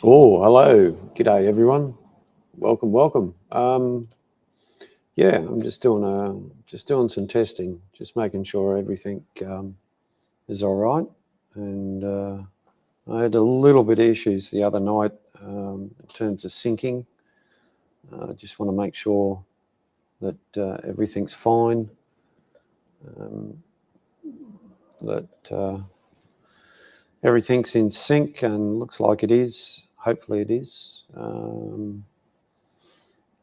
Oh, hello. G'day, everyone. Welcome. Yeah, I'm just doing some testing, just making sure everything is all right. And I had a little bit of issues the other night in terms of syncing. I just want to make sure that everything's fine, that everything's in sync, and looks like it is. Hopefully, it is.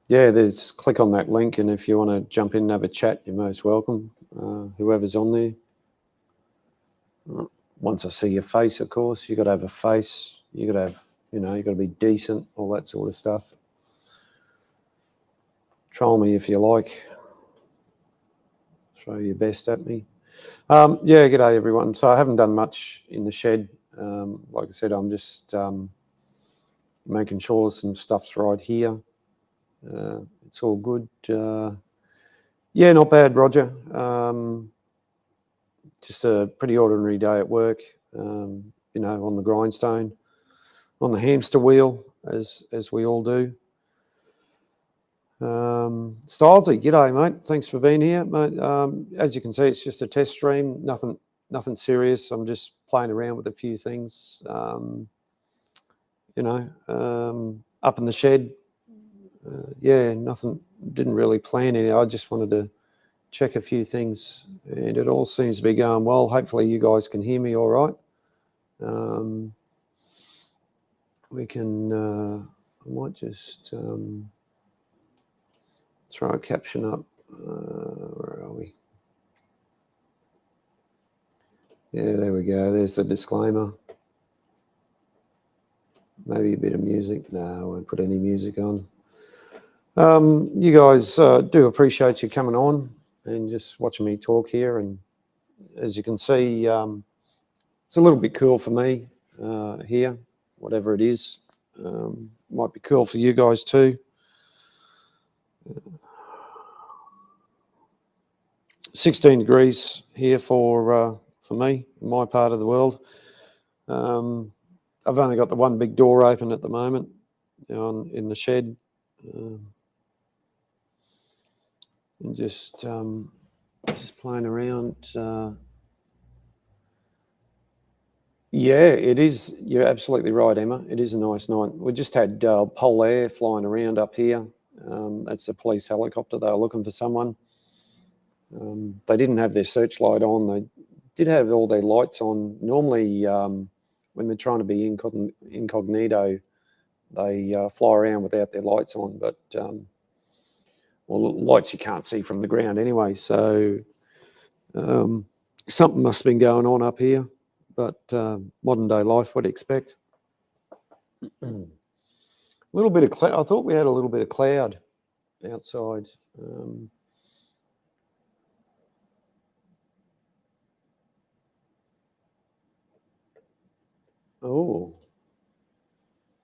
Yeah, click on that link, and if you want to jump in and have a chat, you're most welcome. Whoever's on there. Once I see your face, of course, you got to have a face. You got to have, you got to be decent, all that sort of stuff. Troll me if you like. Throw your best at me. Yeah, g'day everyone. So I haven't done much in the shed. Like I said, I'm just making sure some stuff's right here. It's all good. Yeah, not bad, Roger. Just a pretty ordinary day at work, on the grindstone, on the hamster wheel, as we all do. Stylesy, g'day, mate. Thanks for being here, mate. As you can see, it's just a test stream. Nothing serious. I'm just playing around with a few things. Up in the shed. Yeah, nothing. Didn't really plan any. I just wanted to check a few things, and it all seems to be going well. Hopefully you guys can hear me all right. We can, I might just throw a caption up. Where are we? Yeah, there we go. There's the disclaimer. Maybe a bit of music. No, I won't put any music on. You guys do appreciate you coming on and just watching me talk here. And as you can see, it's a little bit cool for me here, whatever it is. Might be cool for you guys too. 16 degrees here for me, in my part of the world. I've only got the one big door open at the moment, in the shed, and just playing around. Yeah, it is. You're absolutely right, Emma. It is a nice night. We just had Pol Air flying around up here. That's a police helicopter. They were looking for someone. They didn't have their searchlight on. They did have all their lights on. Normally, when they're trying to be incognito, they fly around without their lights on. But, lights you can't see from the ground anyway. So something must have been going on up here. But modern day life, what do you expect? A little bit of cloud. I thought we had a little bit of cloud outside.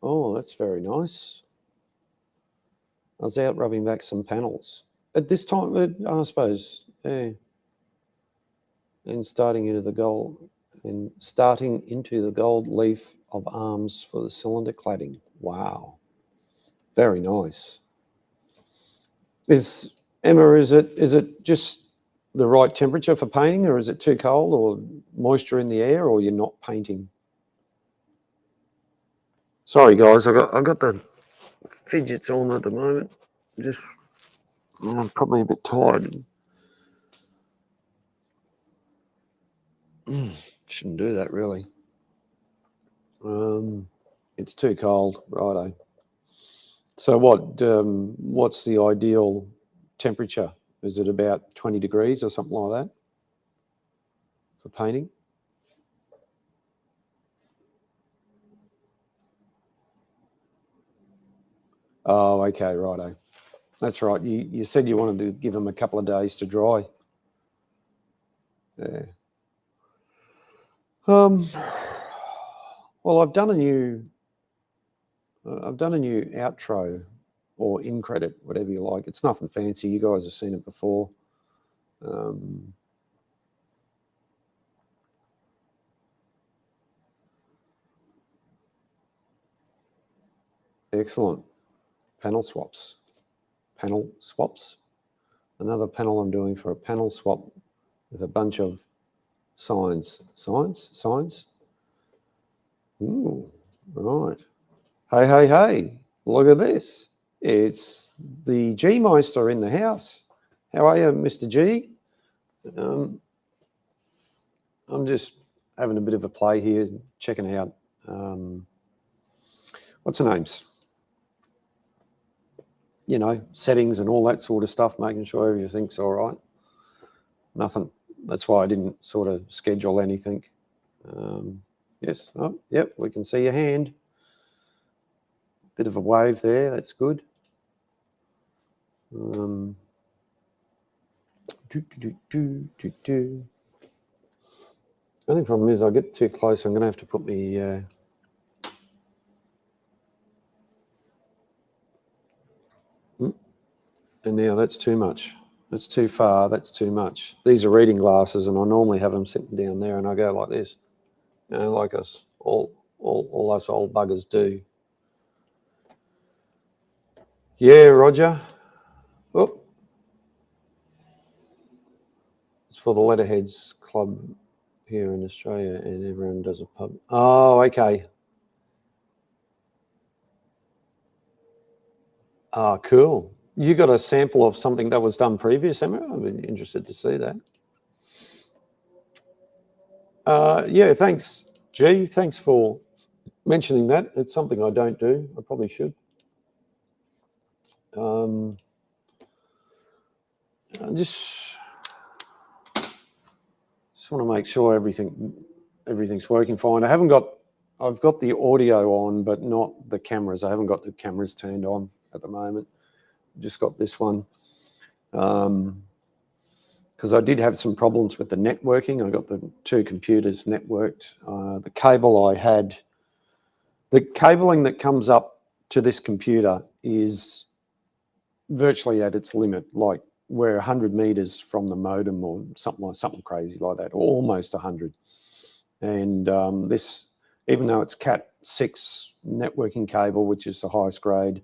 Oh, that's very nice. I was out rubbing back some panels at this time. I suppose, yeah. And starting into the gold leaf of arms for the cylinder cladding. Wow, very nice. Emma, is it just the right temperature for painting, or is it too cold, or moisture in the air, or you're not painting? Sorry, guys, I got the fidgets on at the moment. I'm probably a bit tired. Shouldn't do that, really. It's too cold, righto. So what's the ideal temperature? Is it about 20 degrees or something like that for painting? Oh, okay, righto. That's right. You said you wanted to give them a couple of days to dry. Yeah. Well, I've done a new outro or in credit, whatever you like. It's nothing fancy. You guys have seen it before. Excellent. Panel swaps. Panel swaps. Another panel I'm doing for a panel swap with a bunch of signs. Signs. Ooh, right. Hey. Look at this. It's the G Meister in the house. How are you, Mr. G? I'm just having a bit of a play here, checking out, what's her names? You know, settings and all that sort of stuff, making sure everything's all right. Nothing. That's why I didn't sort of schedule anything. Yes. Oh, yep. We can see your hand. Bit of a wave there. That's good. Only problem is I get too close. I'm going to have to put me. And now that's too much. That's too far. That's too much. These are reading glasses, and I normally have them sitting down there, and I go like this, you know, like us all us old buggers do. Yeah, Roger. Oh, it's for the Letterheads Club here in Australia, and everyone does a pub. Oh, okay. Ah, cool. You got a sample of something that was done previous, Emma? I'd be interested to see that. Yeah, thanks, G. Thanks for mentioning that. It's something I don't do. I probably should. I just want to make sure everything's working fine. I've got the audio on, but not the cameras. I haven't got the cameras turned on at the moment. Just got this one. Because I did have some problems with the networking. I got the two computers networked. The cable I had, the cabling that comes up to this computer is virtually at its limit. Like we're 100 meters from the modem or something crazy like that, or almost 100. And this, even though it's Cat 6 networking cable, which is the highest grade,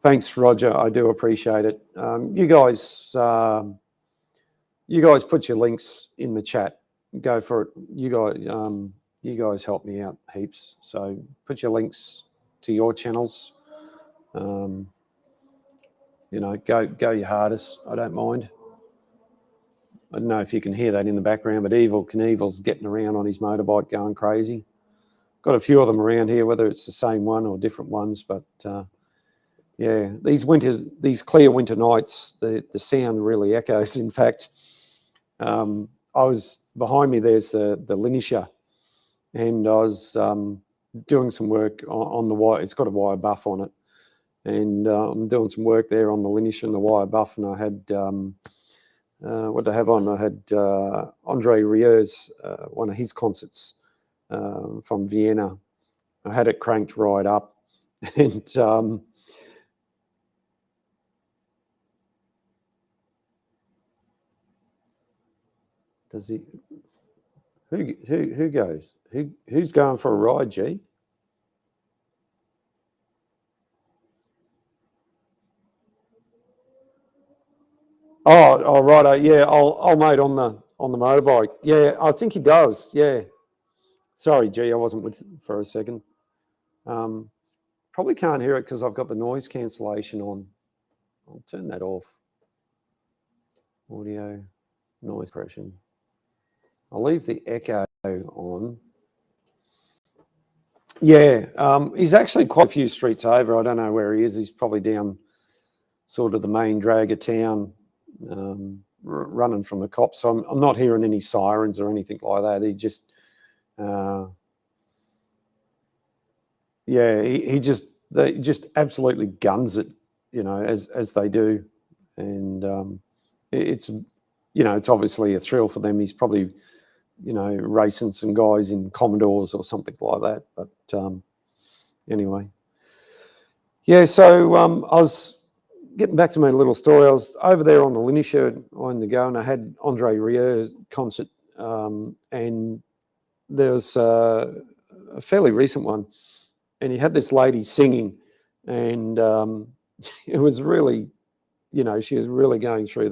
thanks, Roger. I do appreciate it. You guys put your links in the chat. Go for it. You guys help me out heaps. So put your links to your channels. You know, go your hardest. I don't mind. I don't know if you can hear that in the background, but Evel Knievel's getting around on his motorbike going crazy. Got a few of them around here, whether it's the same one or different ones, but yeah, these clear winter nights, the sound really echoes. In fact, behind me, there's the Linisher, and I was doing some work on the wire. It's got a wire buff on it, and I'm doing some work there on the Linisher and the wire buff, and I had what did I have on? I had Andre Rieu's one of his concerts from Vienna. I had it cranked right up, and does he? Who goes? Who's going for a ride, G? Oh, righto. Yeah, I'll mate on the motorbike. Yeah, I think he does. Yeah. Sorry, G, I wasn't with for a second. Probably can't hear it because I've got the noise cancellation on. I'll turn that off. Audio, noise suppression. I'll leave the echo on. Yeah, he's actually quite a few streets over. I don't know where he is. He's probably down sort of the main drag of town, running from the cops. So I'm not hearing any sirens or anything like that. He just, yeah, they just absolutely guns it, you know, as they do, and it's, you know, it's obviously a thrill for them. He's probably, you know, racing some guys in Commodores or something like that. But anyway, yeah. So I was getting back to my little story. I was over there on the Linisher on the go, and I had Andre Rieu concert, and there was a fairly recent one, and he had this lady singing, and it was really, she was really going through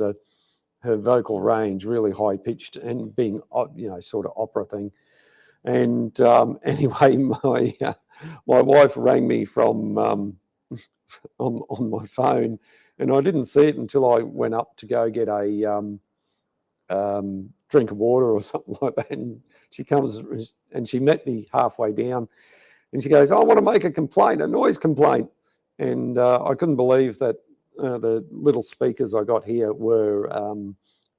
her vocal range, really high pitched, and being, sort of opera thing. And anyway, my wife rang me from on my phone, and I didn't see it until I went up to go get a drink of water or something like that. And she comes and she met me halfway down, and she goes, "I want to make a complaint, a noise complaint." And I couldn't believe that the little speakers I got here were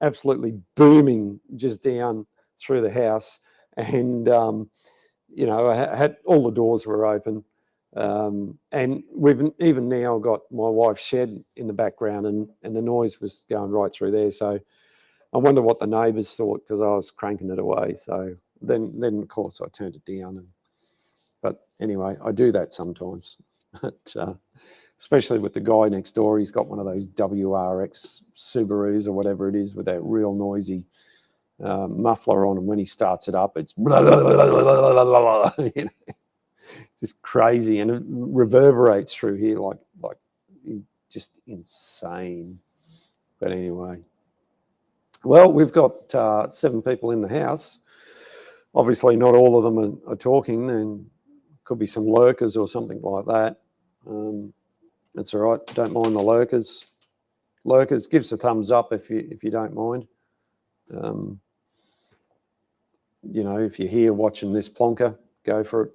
absolutely booming just down through the house. And, I had all the doors were open. And we've even now got my wife's shed in the background, and the noise was going right through there. So I wonder what the neighbours thought, because I was cranking it away. So then of course I turned it down. But anyway, I do that sometimes. But, especially with the guy next door, he's got one of those WRX Subarus or whatever it is with that real noisy muffler on, and when he starts it up, it's blah, blah, blah, blah, blah, just crazy, and it reverberates through here like just insane. But anyway, well, we've got 7 people in the house. Obviously, not all of them are talking, and could be some lurkers or something like that. That's all right. Don't mind the lurkers. Lurkers, give us a thumbs up if you don't mind. If you're here watching this plonker, go for it.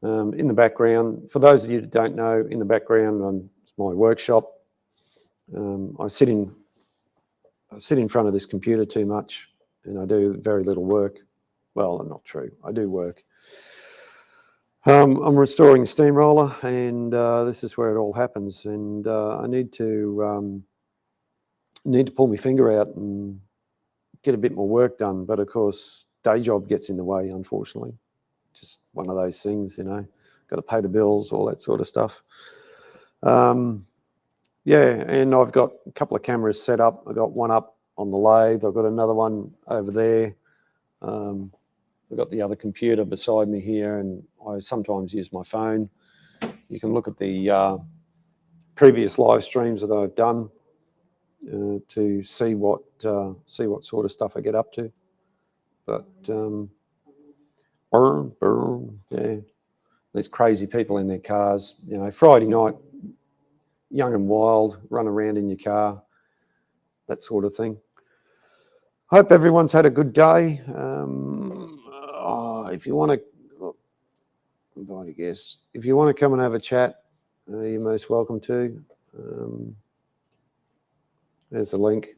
In the background, for those of you that don't know, in the background, it's my workshop. I sit in front of this computer too much, and I do very little work. Well, not true. I do work. I'm restoring a steamroller, and this is where it all happens. And I need to pull my finger out and get a bit more work done. But of course, day job gets in the way, unfortunately. Just one of those things, got to pay the bills, all that sort of stuff. Yeah, and I've got a couple of cameras set up. I've got one up on the lathe. I've got another one over there. I've got the other computer beside me here, and I sometimes use my phone. You can look at the previous live streams that I've done to see what sort of stuff I get up to. But yeah, these crazy people in their cars. Friday night, young and wild, run around in your car, that sort of thing. Hope everyone's had a good day. If you want to, invite a guest. If you want to come and have a chat, you're most welcome to. There's the link.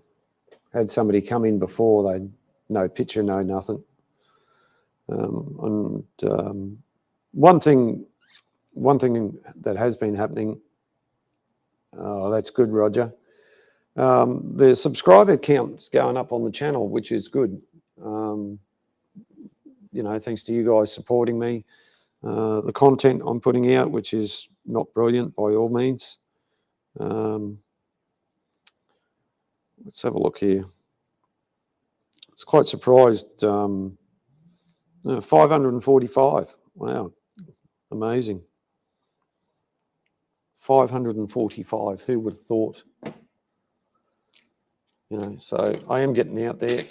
Had somebody come in before, they no picture, no nothing. One thing that has been happening. Oh, that's good, Roger. The subscriber count's going up on the channel, which is good. Thanks to you guys supporting me. The content I'm putting out, which is not brilliant by all means. Let's have a look here. I was quite surprised. 545. Wow, amazing. 545. Who would have thought? So I am getting out there.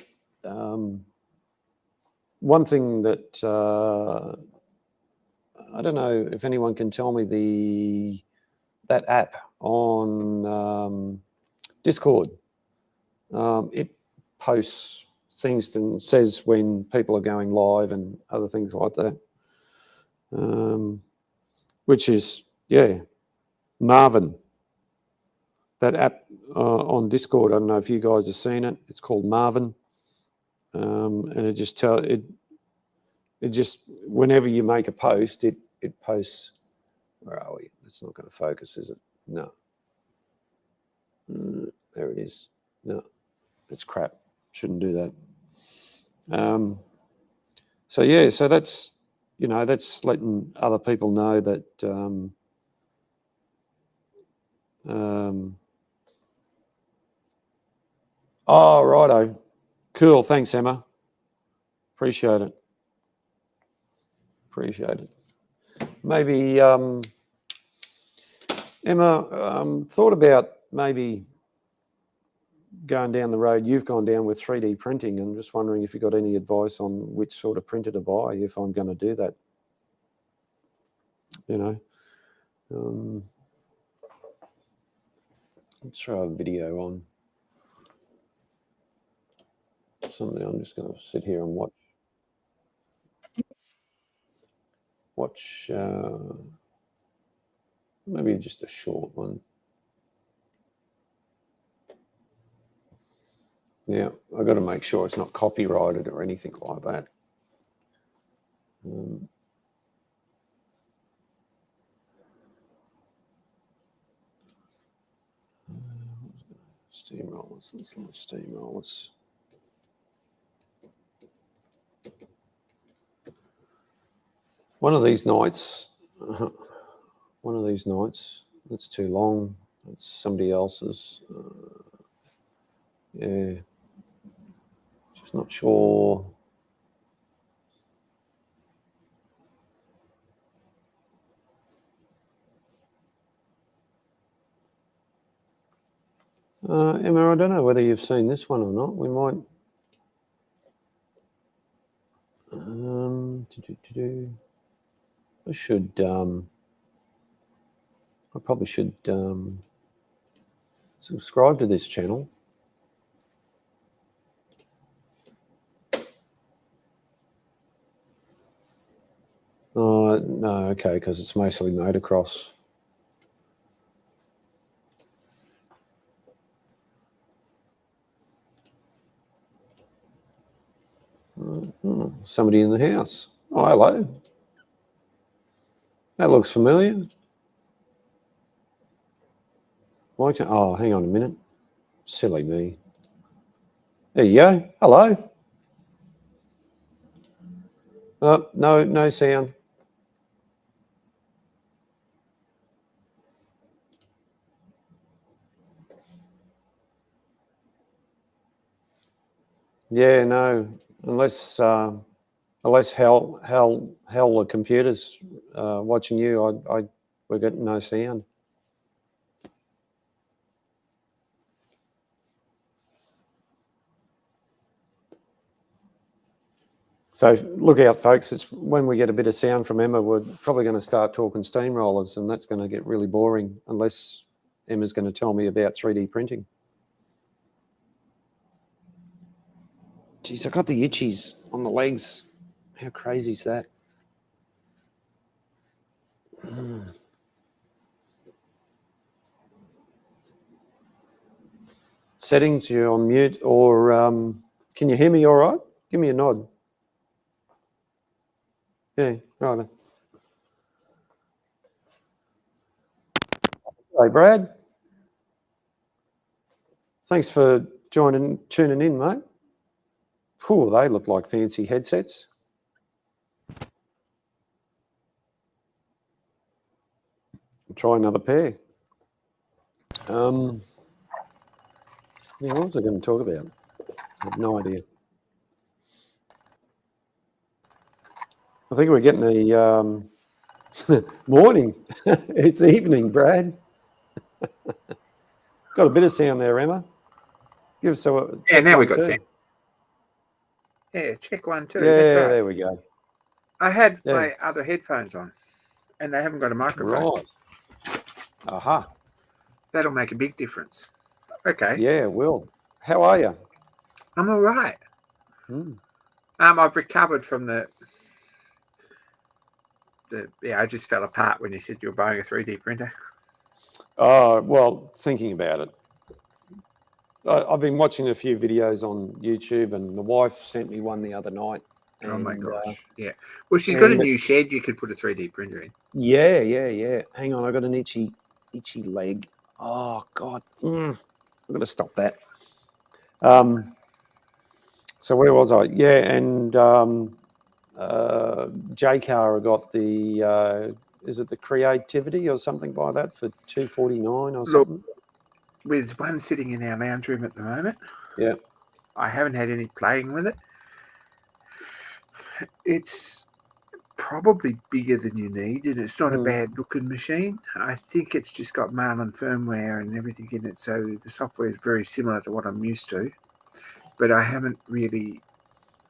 One thing that I don't know if anyone can tell me that app on Discord. It posts things and says when people are going live and other things like that. Which is, yeah, Marvin. That app on Discord, I don't know if you guys have seen it. It's called Marvin. And it just whenever you make a post, it posts. Where are we? It's not going to focus, is it? No. There it is. No, it's crap. Shouldn't do that. So yeah, so that's that's letting other people know that oh, righto. Cool. Thanks, Emma. Appreciate it. maybe Emma, thought about maybe going down the road you've gone down with 3D printing, and just wondering if you got any advice on which sort of printer to buy if I'm going to do that. Let's throw a video on something. I'm just going to sit here and watch maybe just a short one. Yeah, I've got to make sure it's not copyrighted or anything like that. Steamrollers, let's launch steamrollers. One of these nights, that's too long. It's somebody else's. Yeah, just not sure. Emma, I don't know whether you've seen this one or not. We might. I should. I probably should subscribe to this channel. No, okay, because it's mostly motocross. Somebody in the house. Oh, hello. That looks familiar. Why can't, oh, hang on a minute. Silly me. There you go. Hello. No sound. Yeah, no. Unless hell the computer's watching you, we're getting no sound. So look out, folks. It's when we get a bit of sound from Emma, we're probably going to start talking steamrollers, and that's going to get really boring unless Emma's going to tell me about 3D printing. Geez, I got the itchies on the legs. How crazy is that? Settings, you're on mute, or can you hear me all right? Give me a nod. Yeah, right. Hey, Brad. Thanks for tuning in, mate. Whew, they look like fancy headsets. I'll try another pair. What was I going to talk about? I have no idea. I think we're getting the morning. It's evening, Brad. Got a bit of sound there, Emma. Give us a check. Yeah, now we got sound. Yeah, check 1, 2. Yeah, that's right. There we go. I had my other headphones on, and they haven't got a microphone. Right. Aha. That'll make a big difference. Okay. Yeah, it will. How are you? I'm all right. I've recovered from the I just fell apart when you said you were buying a 3D printer. Well, thinking about it. I've been watching a few videos on YouTube, and the wife sent me one the other night. Oh my gosh! Yeah. Well, she's got a new shed you could put a 3D printer in. Yeah. Hang on, I got an itchy leg. Oh God, I've got to stop that. So where was I? Yeah, and Jaycar got the is it the Creativity or something like that for $249 or something? With one sitting in our lounge room at the moment. Yeah. I haven't had any playing with it. It's probably bigger than you need, and it's not a Mm. bad looking machine. I think it's just got Marlin firmware and everything in it, so the software is very similar to what I'm used to. But I haven't really.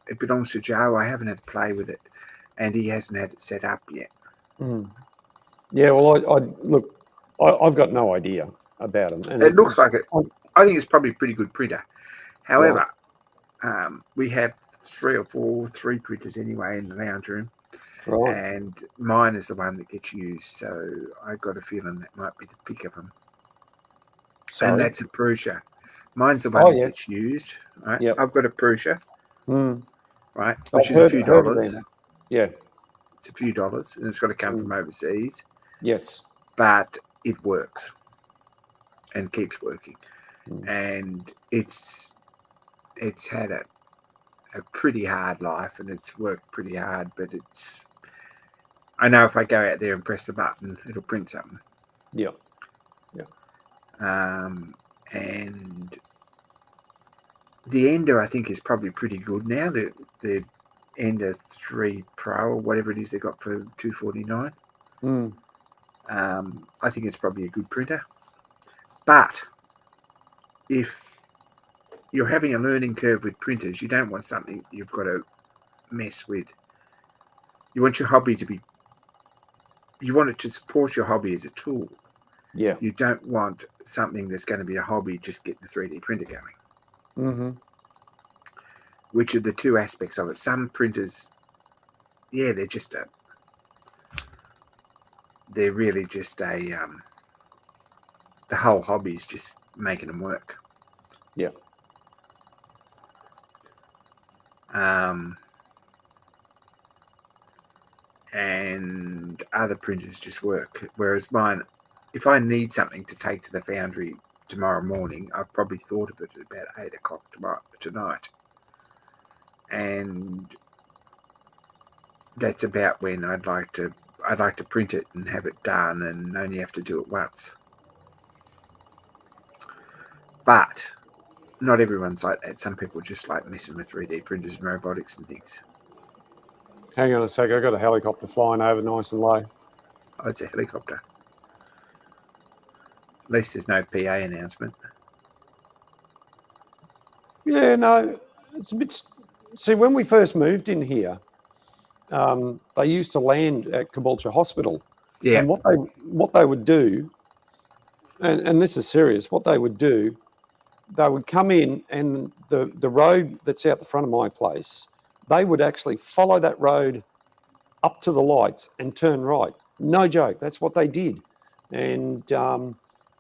It belongs to Joe. I haven't had to play with it, and he hasn't had it set up yet. Mm. Yeah, well, I look, I've got no idea about them, and It looks like it. I- I think it's probably a pretty good printer. However, right, we have 3 printers anyway in the lounge room, right. and mine is the one that gets used. So I got a feeling that might be the pick of them. And Sorry. that's a Prusa. Mine's the Oh one that yeah. gets used, right? Yep. I've got a Prusa, Mm. right, I've which is a few heard of dollars. them. Yeah. It's a few dollars, and it's got to come Mm. from overseas, Yes. but it works and keeps working. Mm. And it's had a pretty hard life, and it's worked pretty hard. But it's, I know if I go out there and press the button, it'll print something. Yeah. And the Ender, I think, is probably pretty good now. The Ender 3 Pro or whatever it is they got for $249. Mm. I think it's probably a good printer. But if you're having a learning curve with printers, you don't want something you've got to mess with. You want your hobby to be, you want it to support your hobby as a tool. Yeah. You don't want something that's going to be a hobby just getting a 3D printer going. Mm-hmm. Which are the two aspects of it. Some printers, yeah, they're really just a, the whole hobby is just making them work. Yeah. And other printers just work. Whereas mine, if I need something to take to the foundry tomorrow morning, I've probably thought of it at about 8 o'clock tonight. And that's about when I'd like to print it and have it done and only have to do it once. But not everyone's like that. Some people just like messing with 3D printers and robotics and things. Hang on a sec. I've got a helicopter flying over nice and low. Oh, it's a helicopter. At least there's no PA announcement. Yeah, no, it's a bit. See, when we first moved in here, they used to land at Caboolture Hospital, Yeah. and what they would do, and this is serious, what they would do, they would come in, and the road that's out the front of my place, they would actually follow that road up to the lights and turn right. No joke, that's what they did. And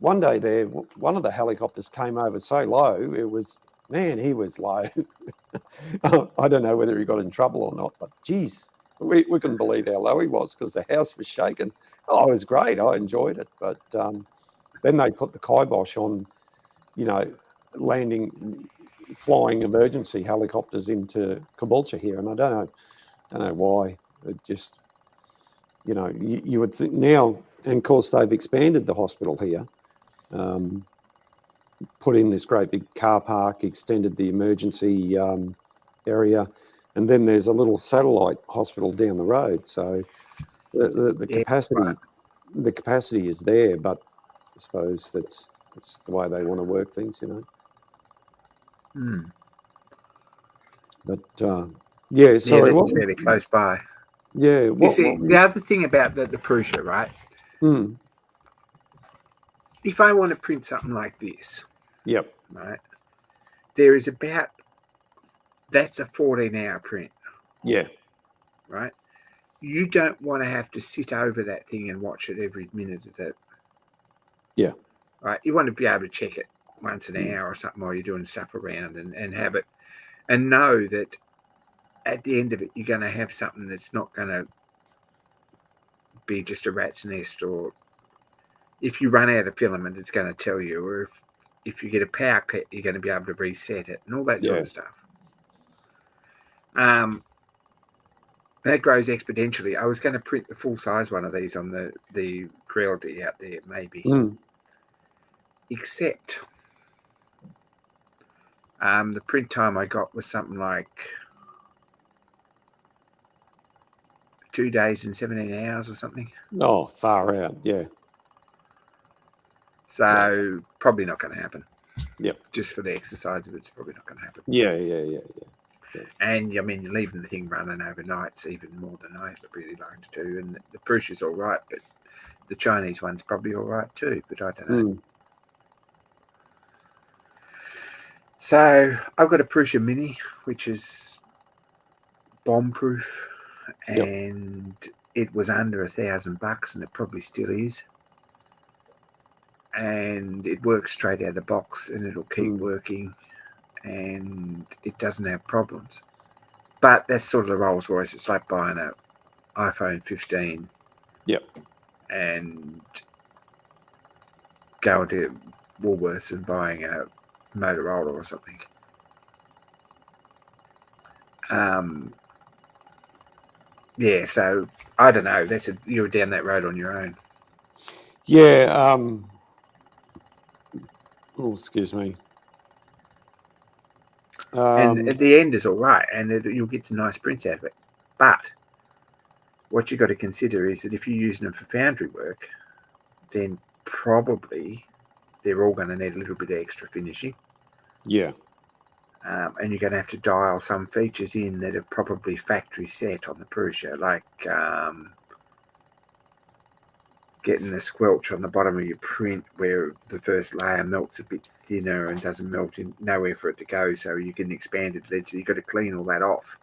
one day there, one of the helicopters came over so low, it was, man, he was low. I don't know whether he got in trouble or not, but geez, we couldn't believe how low he was because the house was shaking. Oh, it was great. I enjoyed it. But then they put the kibosh on, you know, flying emergency helicopters into Caboolture here. And I don't know why. It just, you would think now, and of course they've expanded the hospital here, put in this great big car park, extended the emergency area, and then there's a little satellite hospital down the road. So the Yeah, capacity right. the capacity is there, but I suppose that's the way they want to work things, But yeah, sorry, that's fairly close by. Yeah, You see, the other thing about the Prusa, right? Hmm. If I want to print something like this, Yep. right, there is about, that's a 14-hour print, Yeah. right? You don't want to have to sit over that thing and watch it every minute of it. Yeah. Right? You want to be able to check it once an hour or something while you're doing stuff around and have it, and know that at the end of it, you're going to have something that's not going to be just a rat's nest, or if you run out of filament, it's going to tell you, or if you get a power cut, you're going to be able to reset it and all that sort of stuff. That grows exponentially. I was going to print the full size one of these on the Creality out there, maybe. Except the print time I got was something like 2 days and 17 hours or something. Oh, far out. Yeah. So probably not going to happen. Yep. Just for the exercise of it's probably not going to happen. Yeah. And I mean, you're leaving the thing running overnight's even more than I really like to do. And the Prussia's all right, but the Chinese one's probably all right too. But I don't know. So I've got a Prusia Mini, which is bomb-proof, and it was under $1,000, and it probably still is. And it works straight out of the box, and it'll keep working, and it doesn't have problems. But that's sort of the Rolls Royce. It's like buying an iPhone 15. Yep. And going to Woolworths and buying a Motorola or something. Yeah, so I don't know. You're down that road on your own. Yeah. Oh, excuse me. And at the end is all right, and you'll get some nice prints out of it. But what you've got to consider is that if you're using them for foundry work, then probably they're all going to need a little bit of extra finishing. Yeah. And you're going to have to dial some features in that are probably factory set on the Prusia, like getting the squelch on the bottom of your print where the first layer melts a bit thinner and doesn't melt in nowhere for it to go, so you get an expanded lid. So you've got to clean all that off.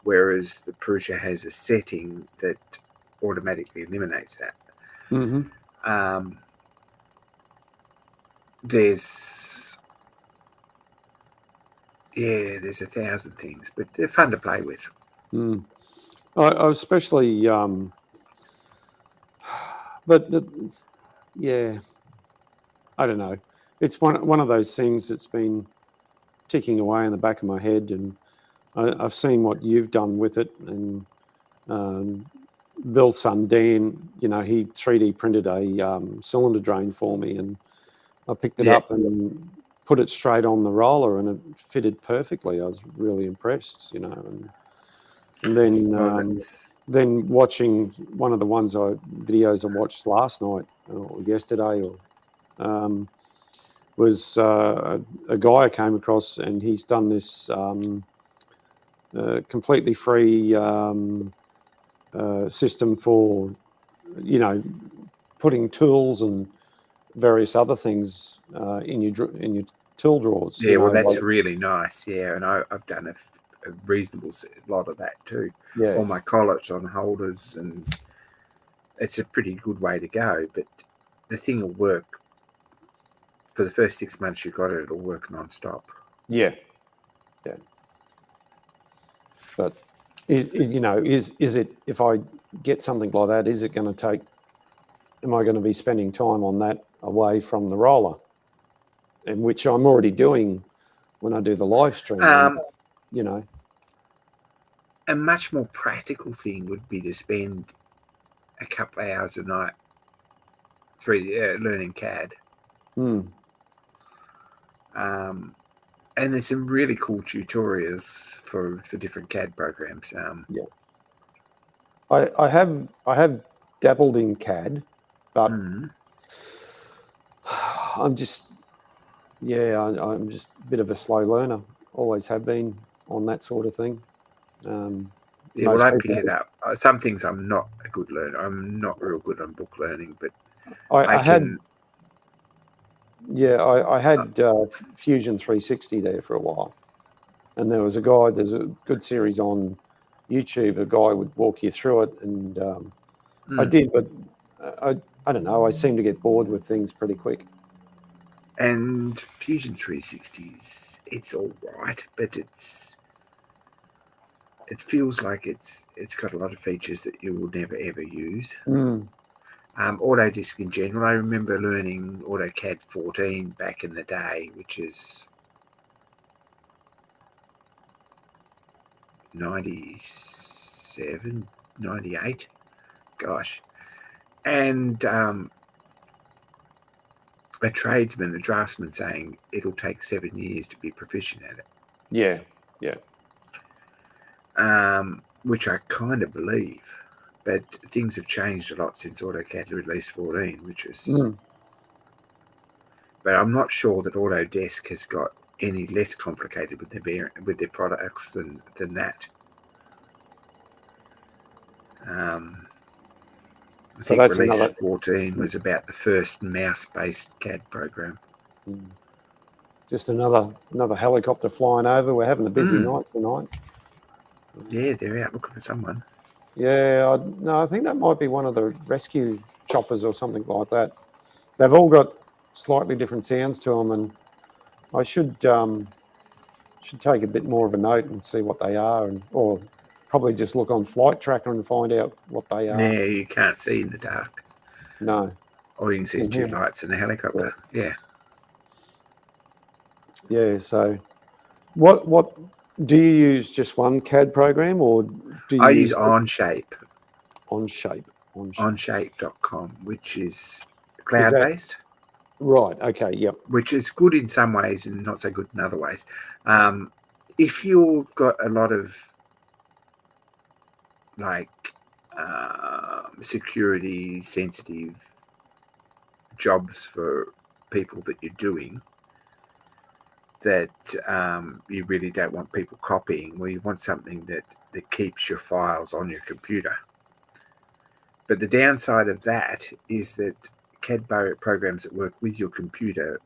Whereas the Prusia has a setting that automatically eliminates that. There's 1,000 things, but they're fun to play with. I especially, but yeah, I don't know. It's one of those things that's been ticking away in the back of my head, and I've seen what you've done with it, and Bill's son Dan, he 3D printed a cylinder drain for me, and I picked it up and put it straight on the roller, and it fitted perfectly. I was really impressed, and then watching one of the videos I watched last night or yesterday, was a guy I came across, and he's done this completely free system for, putting tools and various other things in your tool drawers. Yeah, well, that's really nice. Yeah, and I've done a reasonable lot of that too. Yeah. All my collets on holders, and it's a pretty good way to go. But the thing will work for the first 6 months you got it. It'll work non-stop. Yeah. But is it, if I get something like that, is it going to take? Am I going to be spending time on that away from the roller, and which I'm already doing when I do the live stream? A much more practical thing would be to spend a couple of hours a night learning CAD. And there's some really cool tutorials for different CAD programs. I have dabbled in CAD, but I'm just a bit of a slow learner. Always have been on that sort of thing. Well, I pick it up. Some things I'm not a good learner. I'm not real good on book learning, but I had Fusion 360 there for a while, and there's a good series on YouTube. A guy would walk you through it, and I did, but I don't know. I seem to get bored with things pretty quick. And Fusion 360s, it's all right, but it feels like it's got a lot of features that you will never ever use. Autodesk in general, I remember learning AutoCAD 14 back in the day, which is 97, 98, gosh. And a draftsman saying it'll take 7 years to be proficient at it. Yeah. Which I kind of believe. But things have changed a lot since AutoCAD released 14, which is. Mm. But I'm not sure that Autodesk has got any less complicated with their products than that. I So think that's release another. 14 was about the first mouse-based CAD program. Just another helicopter flying over. We're having a busy night tonight. Yeah, they're out looking for someone. Yeah, no, I think that might be one of the rescue choppers or something like that. They've all got slightly different sounds to them, and I should take a bit more of a note and see what they are, or probably just look on Flight Tracker and find out what they are. Yeah, you can't see in the dark. No. All you can see is two lights and a helicopter. Yeah. Yeah. So, what do you use? Just one CAD program, or do you I use use Onshape. Onshape? Onshape.com, which is Is cloud that based. right? Okay. Yep. Which is good in some ways and not so good in other ways. If you've got a lot of like security sensitive jobs for people that you're doing that you really don't want people copying, well, you want something that keeps your files on your computer. But the downside of that is that CAD programs that work with your computer,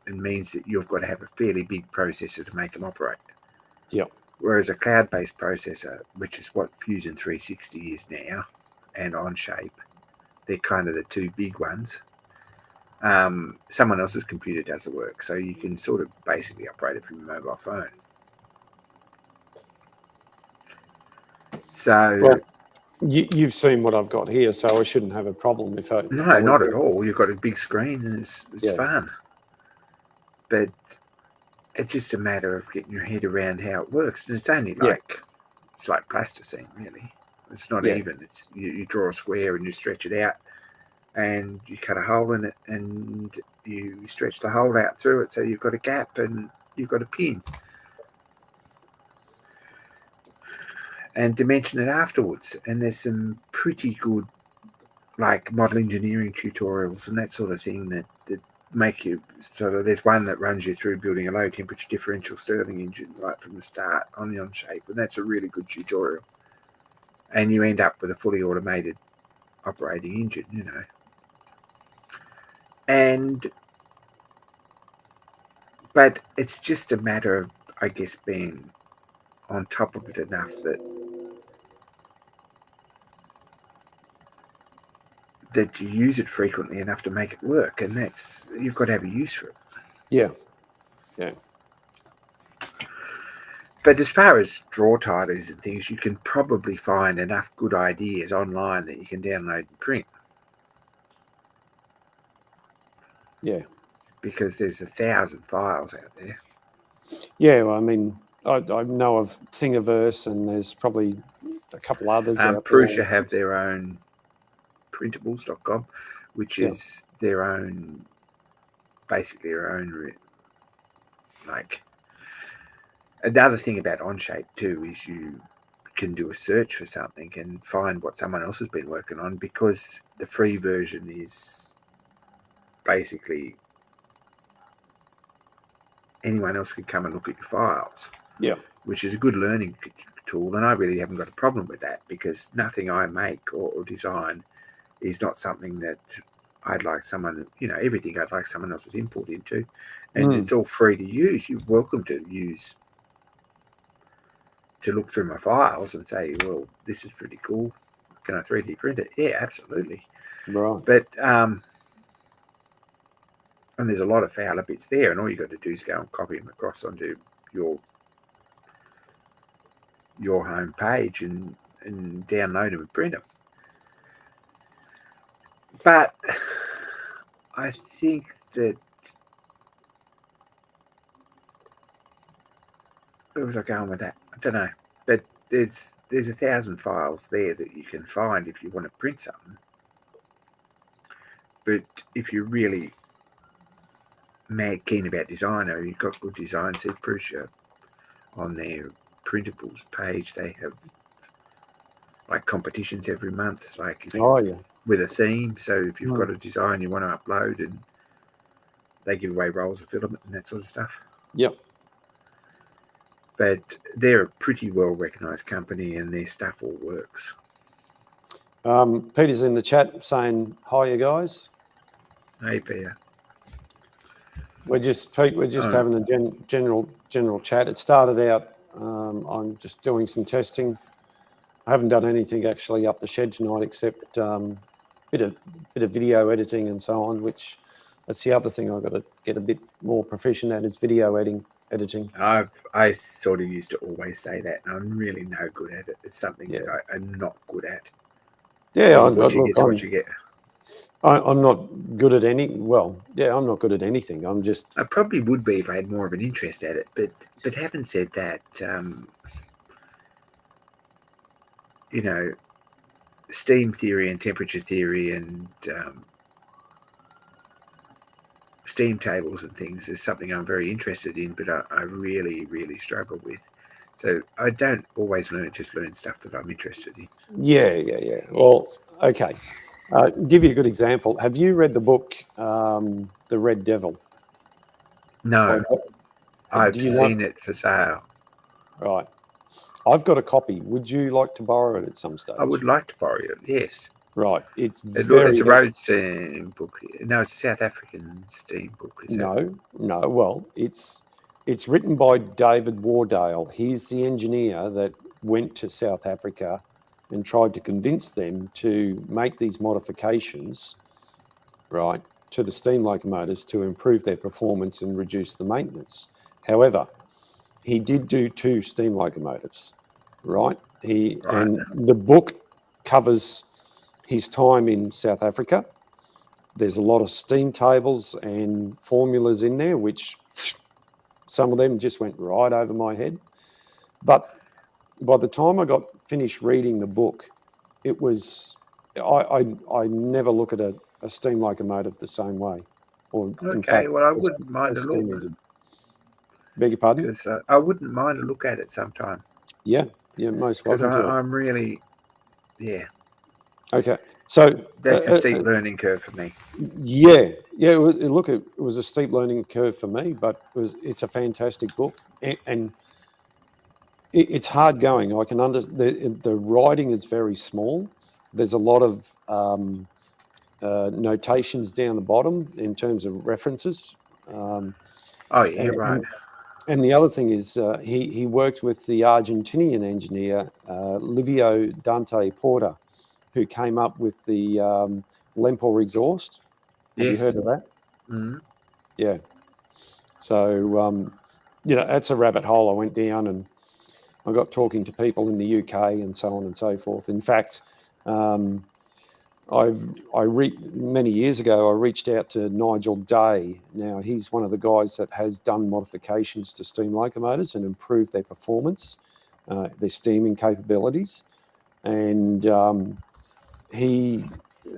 it means that you've got to have a fairly big processor to make them operate. Yep. Whereas a cloud-based processor, which is what Fusion 360 is now, and Onshape, they're kind of the two big ones. Someone else's computer does the work, so you can sort of basically operate it from your mobile phone. So, Well, you've seen what I've got here, so I shouldn't have a problem if I. no, not at all. You've got a big screen and it's fun. But it's just a matter of getting your head around how it works. And it's only like it's like plasticine, really. It's not even. It's you draw a square and you stretch it out, and you cut a hole in it, and you stretch the hole out through it, so you've got a gap and you've got a pin. And dimension it afterwards. And there's some pretty good, like model engineering tutorials and that sort of thing that make you sort of. There's one that runs you through building a low temperature differential Stirling engine right from the start on the Onshape, and that's a really good tutorial. And you end up with a fully automated operating engine, you know. But it's just a matter of, I guess, being on top of it enough that you use it frequently enough to make it work, and that's, you've got to have a use for it. Yeah. But as far as draw titles and things, you can probably find enough good ideas online that you can download and print. Yeah. Because there's 1,000 files out there. Yeah, well, I mean, I know of Thingiverse, and there's probably a couple others out Prusa there. have their own printables.com, which is their own, basically their own, like. Another thing about Onshape too is you can do a search for something and find what someone else has been working on, because the free version is basically anyone else can come and look at your files. Yeah. Which is a good learning tool, and I really haven't got a problem with that, because nothing I make or design is not something that I'd like someone, everything I'd like someone else's input into, and it's all free to use. You're welcome to look through my files and say, well, this is pretty cool. Can I 3D print it? Yeah, absolutely. Right. But and there's a lot of Fowler bits there, and all you got to do is go and copy them across onto your home page and download them and print them. But I think that, where was I going with that? I don't know. But there's 1,000 files there that you can find if you want to print something. But if you're really mad keen about design, or you've got good design, see Prusa on their printables page. They have like competitions every month, like if Oh yeah. with a theme. So if you've Mm. got a design you want to upload, and they give away rolls of filament and that sort of stuff. Yep. But they're a pretty well recognised company, and their stuff all works. Peter's in the chat saying hi, you guys. Hey, Peter. We're just having a general chat. It started out. I'm just doing some testing. I haven't done anything actually up the shed tonight, except bit of video editing and so on. Which that's the other thing I've got to get a bit more proficient at, is video editing. I sort of used to always say that, and I'm really no good at it. It's something Yeah. that I'm not good at. Yeah, What you get's what you get. I'm not good at any. Well, yeah, I'm not good at anything. I'm just. I probably would be if I had more of an interest at it. But having said that, you know, steam theory and temperature theory and steam tables and things is something I'm very interested in, but I really, really struggle with. So I don't always just learn stuff that I'm interested in. Yeah. Well, okay. Give you a good example. Have you read the book, The Red Devil? No, I've Do you seen it for sale. Right. I've got a copy. Would you like to borrow it at some stage? I would like to borrow it, yes. Right. It's a road steam book. No, it's a South African steam book. No. Well, it's written by David Wardale. He's the engineer that went to South Africa and tried to convince them to make these modifications, right, to the steam locomotives to improve their performance and reduce the maintenance. However, he did do 2 steam locomotives, right? And the book covers his time in South Africa. There's a lot of steam tables and formulas in there, which some of them just went right over my head. But by the time I got finished reading the book, it was, I never look at a steam locomotive the same way. Or in fact, well, I wouldn't mind a look. engine. Beg your pardon? Because I wouldn't mind a look at it sometime. Yeah, most welcome to it. I'm really, yeah. Okay, so that's a steep learning curve for me. Yeah. It was a steep learning curve for me, but it's a fantastic book, and it's hard going. I can understand the writing is very small. There's a lot of notations down the bottom in terms of references. Right. And the other thing is he worked with the Argentinian engineer Livio Dante Porta, who came up with the Lempor exhaust. Have you heard of that? Mm-hmm. Yeah. So, that's a rabbit hole I went down, and I got talking to people in the UK and so on and so forth. In fact, many years ago, I reached out to Nigel Day. Now, he's one of the guys that has done modifications to steam locomotives and improved their performance, their steaming capabilities. And he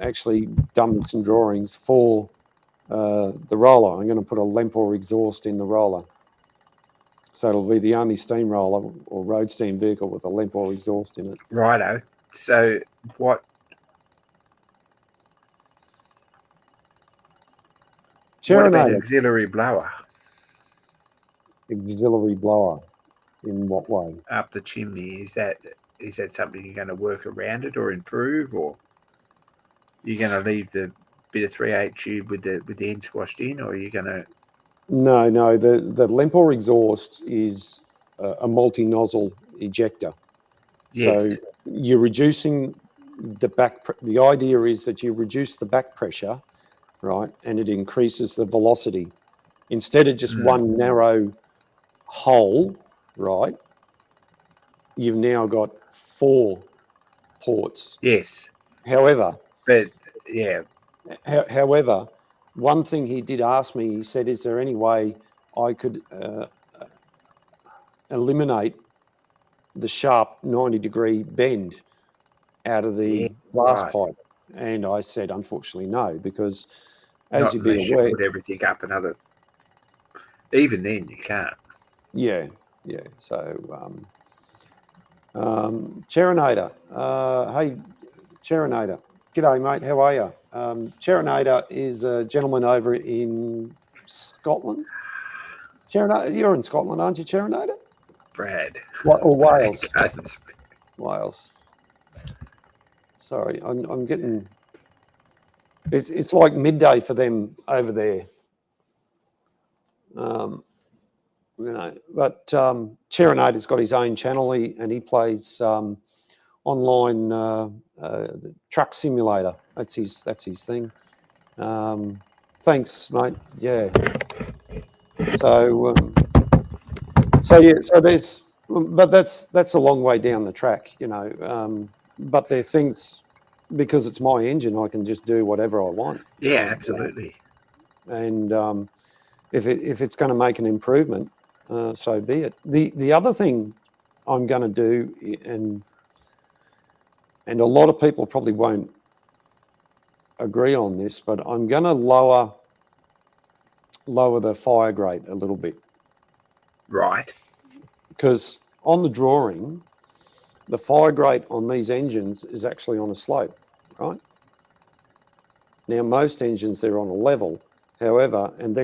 actually done some drawings for the roller. I'm going to put a Lempor exhaust in the roller. So it'll be the only steam roller or road steam vehicle with a Lempor exhaust in it. Righto. So what? What about auxiliary blower? Auxiliary blower. In what way? Up the chimney. Is that something you're going to work around it or improve, or you're going to leave the bit of 3/8 tube with the end squashed in, or are you going to? No. The Lempor exhaust is a multi-nozzle ejector. Yes. So you're reducing the idea is that you reduce the back pressure, right, and it increases the velocity. Instead of just one narrow hole, right, you've now got 4 ports. Yes. However, However, one thing he did ask me, he said, is there any way I could eliminate the sharp 90-degree bend out of the glass pipe? And I said, unfortunately, no, because as you'd be aware, you put everything up another. Even then, you can't. Yeah. So Cherinator. Hey, Cherinator. G'day, mate. How are you? Cherinator is a gentleman over in Scotland. Cherinator, you're in Scotland, aren't you, Cherinator? Brad. Or Wales? Cadence. Wales. Sorry, I'm getting. It's like midday for them over there. But Cherinator's got his own channel, and he plays online truck simulator. That's his thing. Thanks, mate. Yeah. So there's, but that's a long way down the track, but there are things, because it's my engine, I can just do whatever I want. Yeah, absolutely. And if it's going to make an improvement, so be it. The other thing I'm going to do, and a lot of people probably won't agree on this, but I'm going to lower the fire grate a little bit. Right. Because on the drawing, the fire grate on these engines is actually on a slope, right? Now, most engines, they're on a level. However, and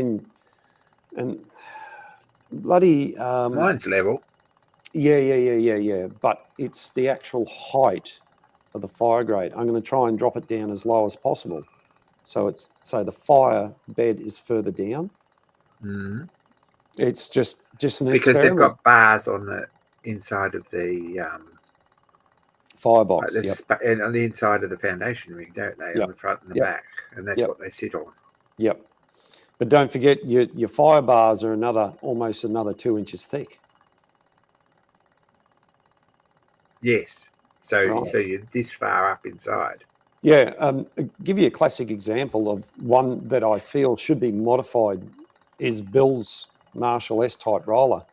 bloody... Mine's level. Yeah. But it's the actual height of the fire grate. I'm going to try and drop it down as low as possible. So the fire bed is further down. Mm. It's just an because experiment. they've got bars on the inside of the firebox. and on the inside of the foundation ring, don't they? Yep. On the front and the back, and that's what they sit on. Yep. But don't forget, your fire bars are almost another 2 inches thick. Yes. So you're this far up inside. Yeah. I'll give you a classic example of one that I feel should be modified is Bill's Marshall S-type roller.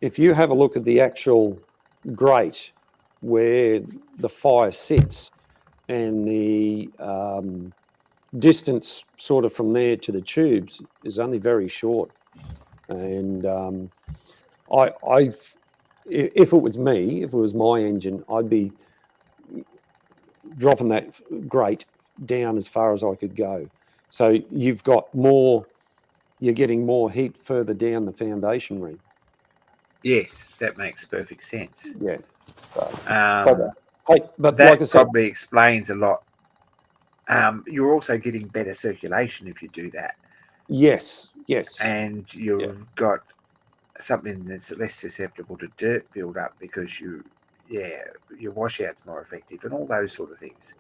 If you have a look at the actual grate where the fire sits and the distance sort of from there to the tubes is only very short. And if it was me, if it was my engine, I'd be dropping that grate down as far as I could go. So you're getting more heat further down the foundation ring. Yes, that makes perfect sense. Yeah. But that like I said, probably explains a lot. You're also getting better circulation if you do that. Yes. And you've got something that's less susceptible to dirt build up because your washout's more effective and all those sort of things.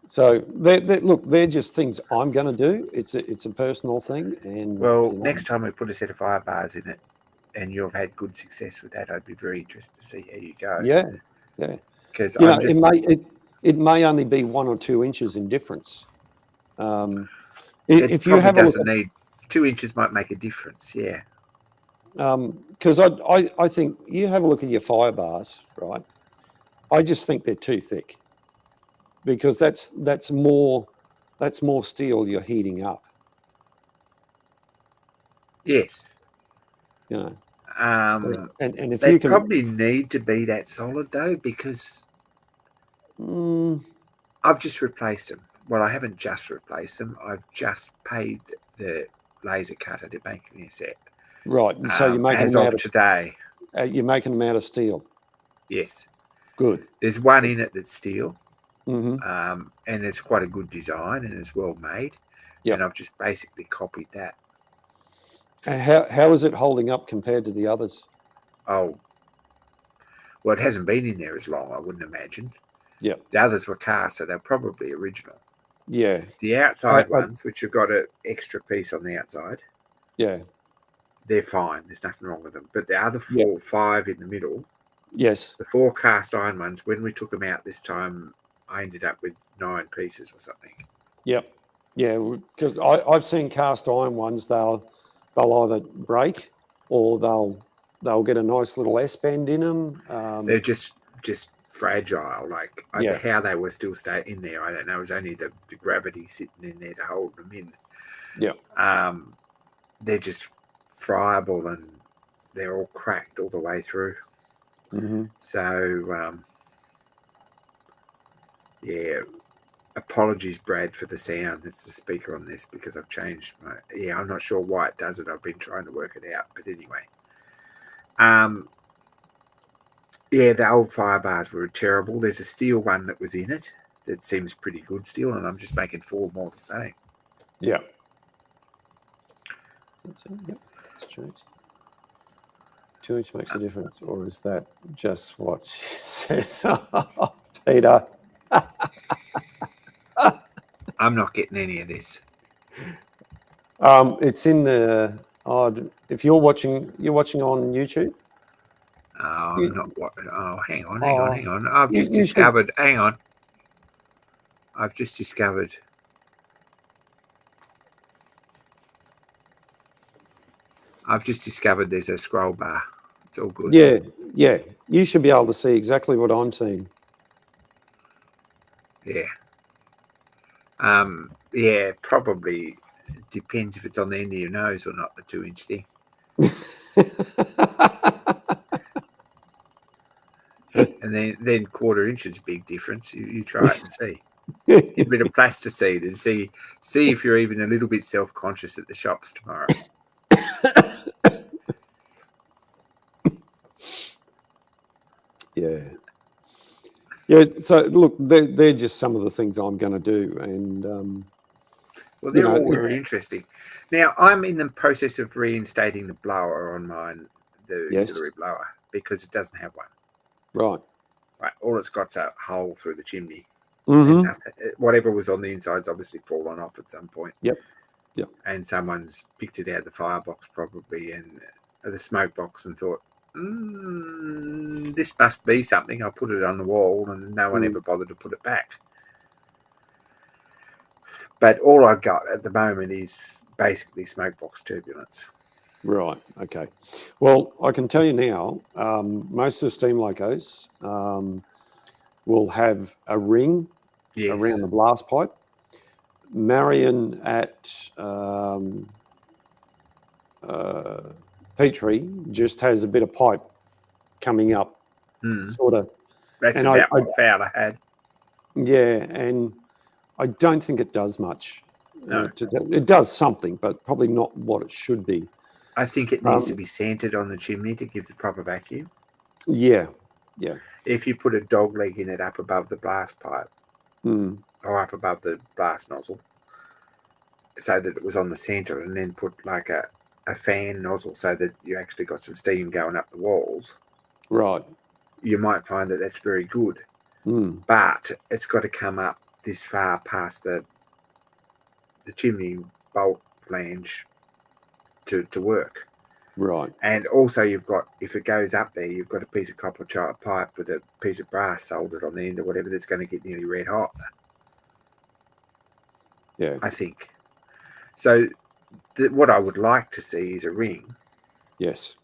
So they're just things I'm going to do. It's a personal thing. And next time we put a set of fire bars in it, and you've had good success with that, I'd be very interested to see how you go. Yeah. Because it may only be 1 or 2 inches in difference. If you have doesn't need 2 inches, might make a difference. Yeah. Because I think you have a look at your fire bars, right? I just think they're too thick, because that's more steel you're heating up. Yes. And if they you can, probably need to be that solid though, because I've just replaced them. Well, I haven't just replaced them. I've just paid the laser cutter to make me a set. Right. So you're making as them of out of today. You're making them out of steel. Yes. Good. There's one in it that's steel. Mm-hmm. And it's quite a good design and it's well made. Yep. And I've just basically copied that. And how is it holding up compared to the others? Oh, well, it hasn't been in there as long, I wouldn't imagine. Yeah. The others were cast, so they're probably original. Yeah. The outside ones, which have got an extra piece on the outside, yeah, they're fine. There's nothing wrong with them. But the other 4 or 5 in the middle, yes, the 4 cast iron ones, when we took them out this time, I ended up with 9 pieces or something. Yep. Yeah, because I've seen cast iron ones. They'll either break or they'll get a nice little S bend in them. They're just fragile. Like how they were still staying in there, I don't know. It was only the gravity sitting in there to hold them in. Yeah. They're just friable and they're all cracked all the way through. Mm-hmm. So, yeah, apologies, Brad, for the sound. It's the speaker on this because I've changed my. Yeah, I'm not sure why it does it. I've been trying to work it out, but anyway. Yeah, the old fire bars were terrible. There's a steel one that was in it that seems pretty good still, and I'm just making 4 more the same. Yeah. Yep, that's true. 2 inch makes a difference, or is that just what she says? Peter. I'm not getting any of this. It's in the. If you're watching on YouTube. I'm not. Oh, hang on. You, I've just you should. discovered. Hang on. I've just discovered. There's a scroll bar. It's all good. Yeah. You should be able to see exactly what I'm seeing. Yeah. Yeah, probably depends if it's on the end of your nose or not, the 2 inch thing. And then 1/4 inch is a big difference. You try it and see. Get a bit of plasticine and see if you're even a little bit self-conscious at the shops tomorrow. Yeah. So look, they're just some of the things I'm going to do, and well, they're all very interesting. Now, I'm in the process of reinstating the blower on mine, the auxiliary blower, because it doesn't have one. Right. All it's got's a hole through the chimney. Mm-hmm. And whatever was on the inside's obviously fallen off at some point. Yep. And someone's picked it out of the firebox probably, and the smoke box, and thought, this must be something. I'll put it on the wall, and no one ever bothered to put it back. But all I've got at the moment is basically smoke box turbulence. Right. Okay. Well, I can tell you now, most of the steam locos will have a ring around the blast pipe. Marion at Petrie just has a bit of pipe coming up, sort of. That's about what Fowler had. Yeah, and I don't think it does much. No. It does something, but probably not what it should be. I think it needs to be centered on the chimney to give the proper vacuum. Yeah. If you put a dog leg in it up above the blast pipe, or up above the blast nozzle, so that it was on the center, and then put like a fan nozzle so that you actually got some steam going up the walls. Right. You might find that that's very good. But it's got to come up this far past the chimney bolt flange to work. Right. And also you've got, if it goes up there, you've got a piece of copper pipe with a piece of brass soldered on the end or whatever that's going to get nearly red hot. Yeah. I think. So what I would like to see is a ring. Yes.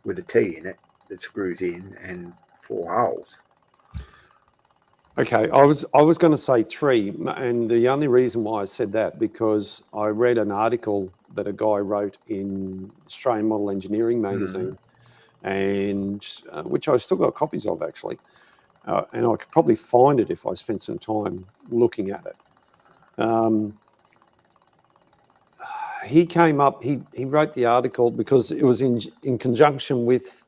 With a T in it that screws in and 4 holes. Okay, I was going to say 3, and the only reason why I said that, because I read an article that a guy wrote in Australian Model Engineering magazine, and which I still got copies of actually, and I could probably find it if I spent some time looking at it. He came up. He wrote the article because it was in conjunction with,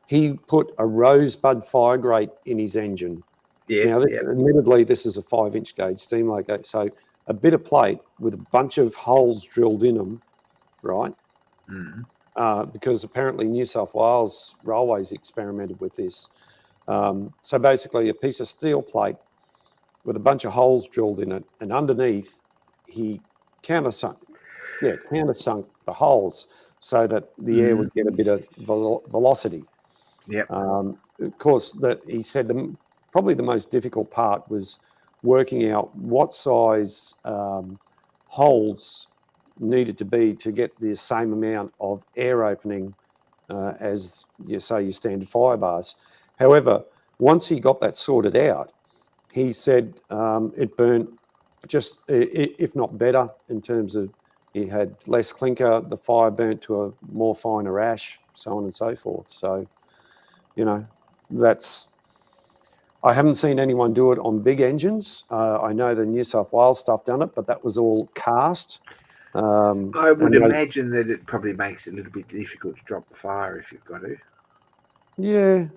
he put a rosebud fire grate in his engine. Yes, now, admittedly, this is a 5-inch gauge steam loco, so a bit of plate with a bunch of holes drilled in them, right? Because apparently New South Wales Railways experimented with this. So basically, a piece of steel plate with a bunch of holes drilled in it, and underneath, he countersunk the holes so that the air would get a bit of velocity. Yep. Of course, that he said probably the most difficult part was working out what size holes needed to be to get the same amount of air opening as your standard fire bars. However, once he got that sorted out, he said it burnt just, if not better, in terms of he had less clinker, the fire burnt to a more finer ash, so on and so forth. So I haven't seen anyone do it on big engines. I know the New South Wales stuff done it, but that was all cast. I would and imagine that it probably makes it a little bit difficult to drop the fire if you've got to. Yeah.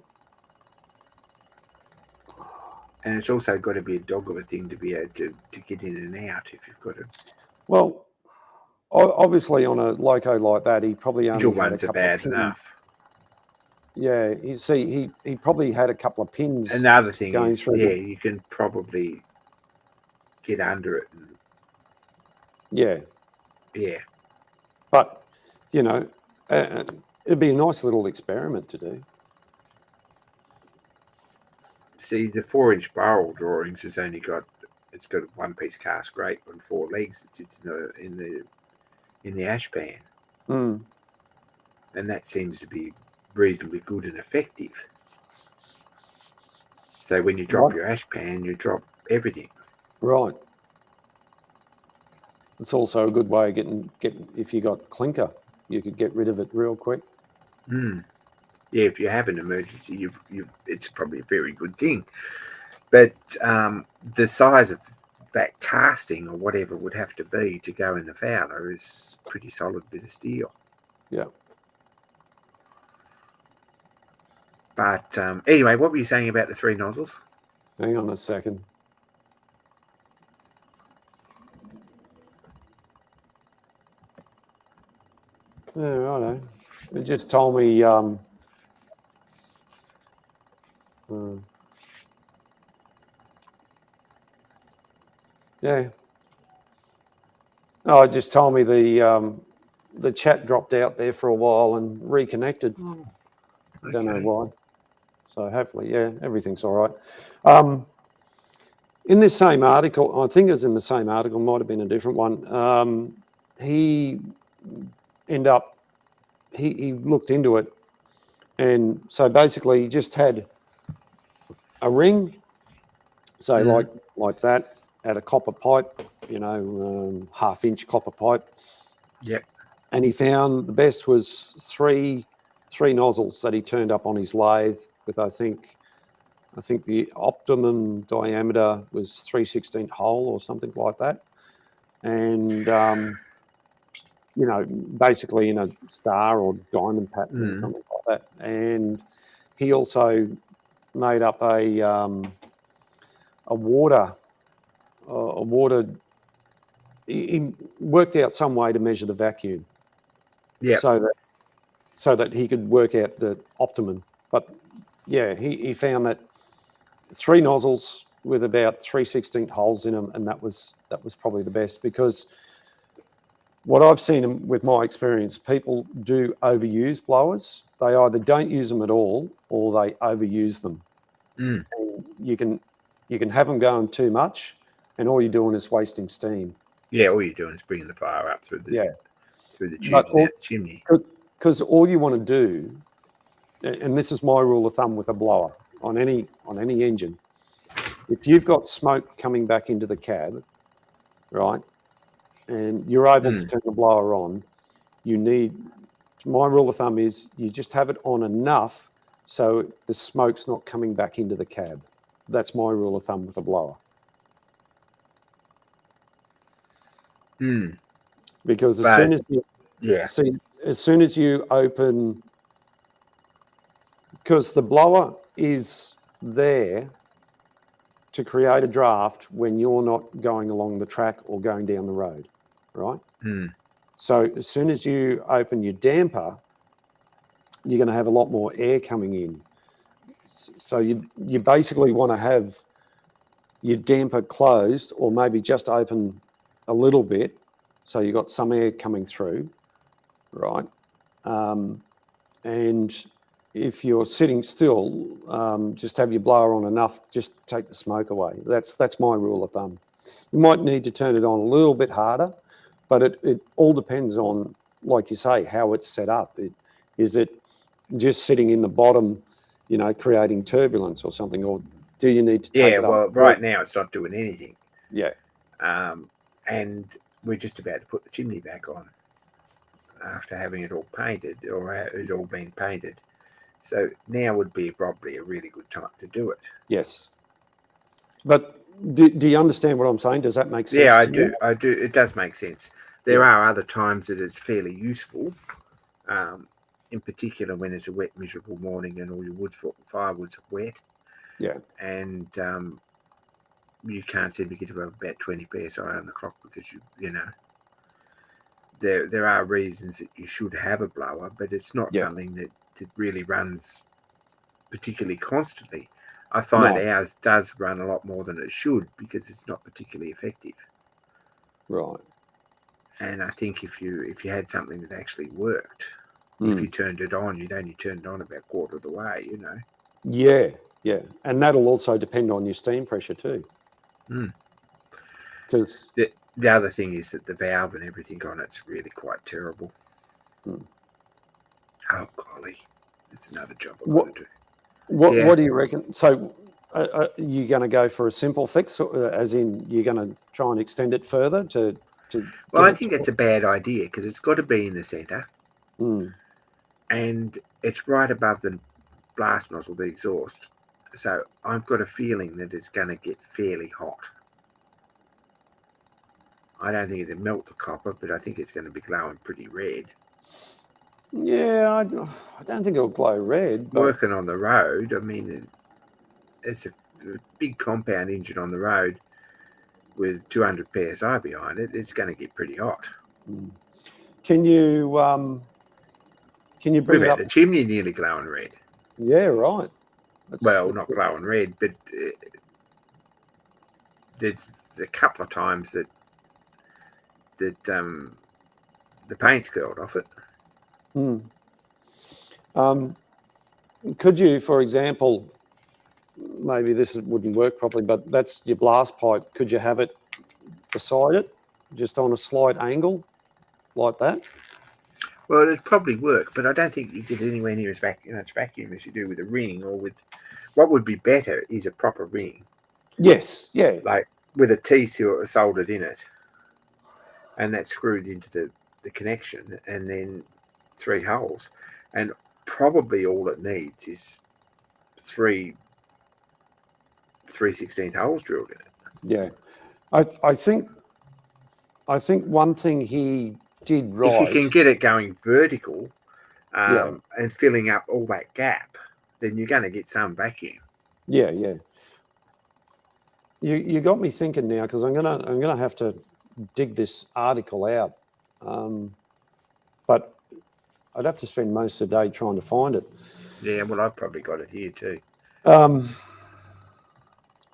And it's also got to be a dog of a thing to be able to get in and out if you've got to. Well, obviously on a loco like that, he probably Angel only had a ones are couple of bad pins. enough. Yeah, he probably had a couple of pins. Another thing going is, through you can probably get under it. And, yeah. But, it'd be a nice little experiment to do. See, the 4-inch barrel drawings has only got a one-piece cast grate on 4 legs that sits in the ash pan, Mm. and that seems to be reasonably good and effective. So when you drop your ash pan, you drop everything. Right. It's also a good way of getting if you got clinker, you could get rid of it real quick. Yeah, if you have an emergency, it's probably a very good thing. But the size of that casting or whatever would have to be to go in the Fowler is a pretty solid bit of steel. Yeah. But anyway, what were you saying about the 3 nozzles? Hang on a second. Yeah, righto. It just told me. Yeah. Oh, it just told me the chat dropped out there for a while and reconnected. Oh, I don't know why. So hopefully, yeah, everything's all right. In this same article, I think it was in the same article, might have been a different one. He looked into it, and so basically he just had a ring, so like that, at a copper pipe, 1/2-inch copper pipe. Yep. And he found the best was three nozzles that he turned up on his lathe with, I think the optimum diameter was 3/16 hole or something like that. And, basically in a star or diamond pattern or something like that. And he also made up a water, he worked out some way to measure the vacuum. Yeah. So that he could work out the optimum. But yeah, he found that 3 nozzles with about 3/16 holes in them, and that was probably the best, because what I've seen with my experience, people do overuse blowers. They either don't use them at all or they overuse them. And you can have them going too much, and all you're doing is wasting steam. Yeah, all you're doing is bringing the fire up through the tubes and out the chimney. Because all you want to do, and this is my rule of thumb with a blower on any engine, if you've got smoke coming back into the cab, right, and you're able to turn the blower on, my rule of thumb is you just have it on enough so the smoke's not coming back into the cab. That's my rule of thumb with a blower. Because as soon as you open, because the blower is there to create a draft when you're not going along the track or going down the road, right? So as soon as you open your damper, you're going to have a lot more air coming in. So you basically want to have your damper closed, or maybe just open a little bit, so you've got some air coming through, right? And if you're sitting still, just have your blower on enough, just take the smoke away. That's my rule of thumb. You might need to turn it on a little bit harder, but it all depends on, like you say, how it's set up. Is it just sitting in the bottom, creating turbulence or something, or do you need to take it up? Well, right now it's not doing anything. Yeah. And we're just about to put the chimney back on after having it all painted, or it all been painted. So now would be probably a really good time to do it. Yes. But do you understand what I'm saying? Does that make sense? Yeah, I to do. you? I do. It does make sense. There are other times that it's fairly useful, in particular when it's a wet, miserable morning and all your firewood's wet. Yeah. And you can't seem to get above about 20 psi on the clock because you know there are reasons that you should have a blower, but it's not Yeah. something that really runs particularly constantly. I find No. ours does run a lot more than it should because it's not particularly effective. Right. And I think if you had something that actually worked, if you turned it on, you'd only turn it on about a quarter of the way, you know. Yeah, yeah. And that'll also depend on your steam pressure too. Because the other thing is that the valve and everything on it's really quite terrible. Oh golly, it's another job I've got to do. What do you reckon? So you're going to go for a simple fix, as in you're going to try and extend it further to Well, I think that's a bad idea because it's got to be in the centre. And it's right above the blast nozzle, the exhaust. So I've got a feeling that it's going to get fairly hot. I don't think it'll melt the copper, but I think it's going to be glowing pretty red. Yeah, I don't think it'll glow red. But working on the road, I mean, it's a big compound engine on the road with 200 psi behind it. It's going to get pretty hot. Can you bring it up? The chimney nearly glowing red. Yeah, right. Well, not glowing red, but there's a couple of times that the paint's curled off it. Could you, for example, maybe this wouldn't work properly, but that's your blast pipe. Could you have it beside it, just on a slight angle, like that? Well, it'd probably work, but I don't think you get anywhere near as much vacuum as you do with a ring or with. What would be better is a proper ring. Yes, yeah. Like with a T-seal soldered in it, and that's screwed into the connection, and then 3 holes, and probably all it needs is 3 3/16 holes drilled in it. Yeah, I think one thing he did right. If you can get it going vertical, and filling up all that gap, then you're going to get some vacuum. Yeah, yeah. You got me thinking now, because I'm gonna have to dig this article out, but I'd have to spend most of the day trying to find it. Yeah, well, I've probably got it here too.